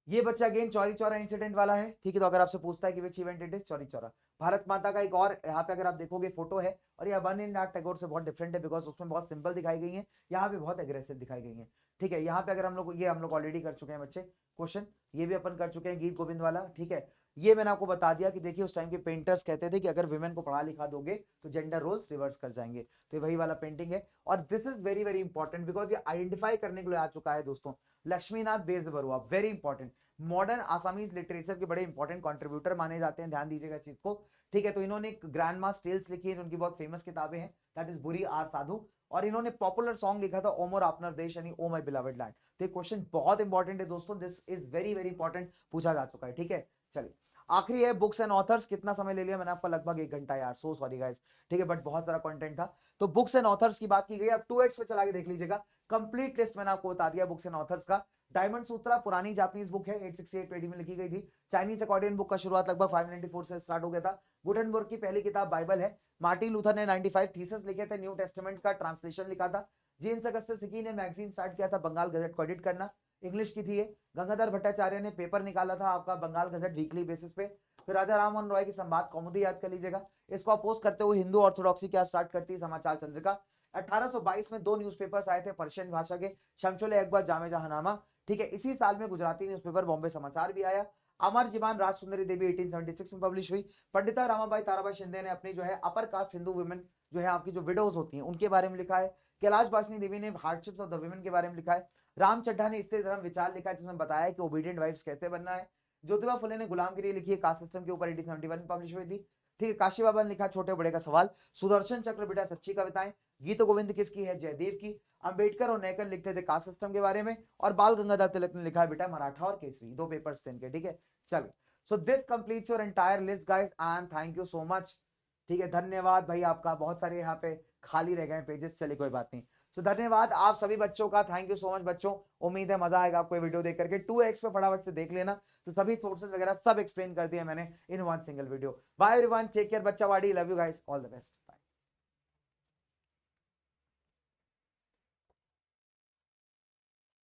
ये बच्चा अगेन चौरी चौरा इंसिडेंट वाला है, ठीक है। तो अगर आपसे पूछता है कि which event it is, Chauri Chaura. Bharat माता का एक और यहाँ पे अगर आप देखोगे फोटो है, और ये रवींद्रनाथ टैगोर से बहुत डिफरेंट है, बिकॉज उसमें बहुत सिंपल दिखाई गई है, यहाँ पे बहुत एग्रेसिव दिखाई गई है। ठीक है। यहाँ पे अगर हम लोग, ये हम लोग ऑलरेडी कर चुके हैं बच्चे क्वेश्चन, ये भी अपन कर चुके हैं गीत गोविंद वाला। ठीक है, ये मैंने आपको बता दिया कि देखिए उस टाइम के पेंटर्स कहते थे कि अगर विमेन को पढ़ा लिखा दोगे तो जेंडर रोल्स रिवर्स कर जाएंगे। तो ये वही वाला पेंटिंग है, और this is very very important because ये आइडेंटिफाई करने के लिए आ चुका है दोस्तों। Lakshminath Bezbaruah, very important, modern Assamese literature के बड़े इंपॉर्टेंट कंट्रीब्यूटर माने जाते हैं, ध्यान दीजिएगा चीज को। ठीक है, तो इन्होंने ग्रैंड मास टेल्स लिखी है जो उनकी बहुत फेमस किताबें हैं, दैट इज बुरी आर साधु, और इन्होंने पॉपुलर सॉन्ग लिखा था ओमर अपना देश यानी ओ माय बिलवेड लैंड। तो ये क्वेश्चन बहुत इंपॉर्टेंट है दोस्तों, this is very very important, पूछा जा चुका है। ठीक है, चलिए आखिरी है बुक्स एंड ऑथर्स। कितना समय ले लिया मैंने आपका, लगभग 1 घंटा यार, सो सॉरी गाइस। ठीक है, बट बहुत सारा कंटेंट था। तो बुक्स एंड ऑथर्स की बात की गई, अब 2x पे चला के देख लीजिएगा, कंप्लीट लिस्ट मैंने आपको बता दिया बुक्स एंड ऑथर्स का। डायमंड सूत्रा पुरानी जापानीज बुक है, 868 AD में लिखी गई थी। चाइनीज अकॉर्डियन बुक का शुरुआत लगभग 594 से स्टार्ट हो गया था। गुटेनबर्ग की पहली किताब बाइबल है। मार्टिन लूथर ने 95 थीसिस लिखे थे, न्यू टेस्टामेंट का ट्रांसलेशन लिखा था। जेम्स अगस्टस हिकी ने मैगजीन स्टार्ट किया था, बंगाल गजट को एडिट करना, इंग्लिश की थी ये। गंगाधर भट्टाचार्य ने पेपर निकाला था आपका बंगाल गजट वीकली बेसिस पे। फिर राजा राम मोहन रॉय की संवाद कौमुदी याद कर लीजिएगा, इसको अपोज करते हुए हिंदू ऑर्थोडॉक्सी क्या स्टार्ट करती है, समाचार चंद्रिका। 1822 में 2 न्यूज़पेपर्स आए थे पर्शियन भाषा के, शमशुल अकबर जामे जहानामा। ठीक है, इसी साल में गुजराती न्यूज़पेपर बॉम्बे समाचार भी आया। अमर जीवान राज सुंदरी देवी 1876 में पब्लिश हुई। पंडिता रामाबाई ताराबाई शिंदे ने अपनी जो है अपर कास्ट हिंदू वुमेन जो है आपकी जो विडोज होती हैं उनके बारे में लिखा है। कैलाश बाशनी देवी ने हार्डशिप्स ऑफ द वुमेन के बारे में लिखा है। राम चड्ढा ने स्त्री धर्म विचार लिखा है, जिसमें बताया कि ओबीडिएंट वाइफ्स कैसे बनना है। ज्योतिबा फुले ने गुलामगिरी लिखी है, कास्ट सिस्टम के ऊपर 1871 में पब्लिश हुई थी। ठीक है, काशी बाबा ने लिखा छोटे बड़े का सवाल। सुदर्शन चक्र बेटा सच्ची कविताएं। गीत गोविंद किसकी है, जयदेव की। अंबेडकर और नेकर लिखते थे कास्ट सिस्टम के बारे में, और बाल गंगाधर तिलक ने लिखा है बेटा मराठा और केसरी, 2 पेपर्स थे इनके। ठीक है, चलो so this completes your entire list guys and thank you so much. ठीक है, धन्यवाद भाई आपका, बहुत सारे यहाँ पे खाली रह गए पेजेस, चलिए कोई बात नहीं। सो धन्यवाद आप सभी बच्चों का, थैंक यू सो मच बच्चों। उम्मीद है मजा आएगा आपको ये वीडियो देख करके। 2x पे फटाफट से देख लेना, तो सभी सोर्सेज वगैरह सब एक्सप्लेन कर दिया मैंने in one single video. Bye everyone, take care बच्चा वाड़ी, love you guys, all the best.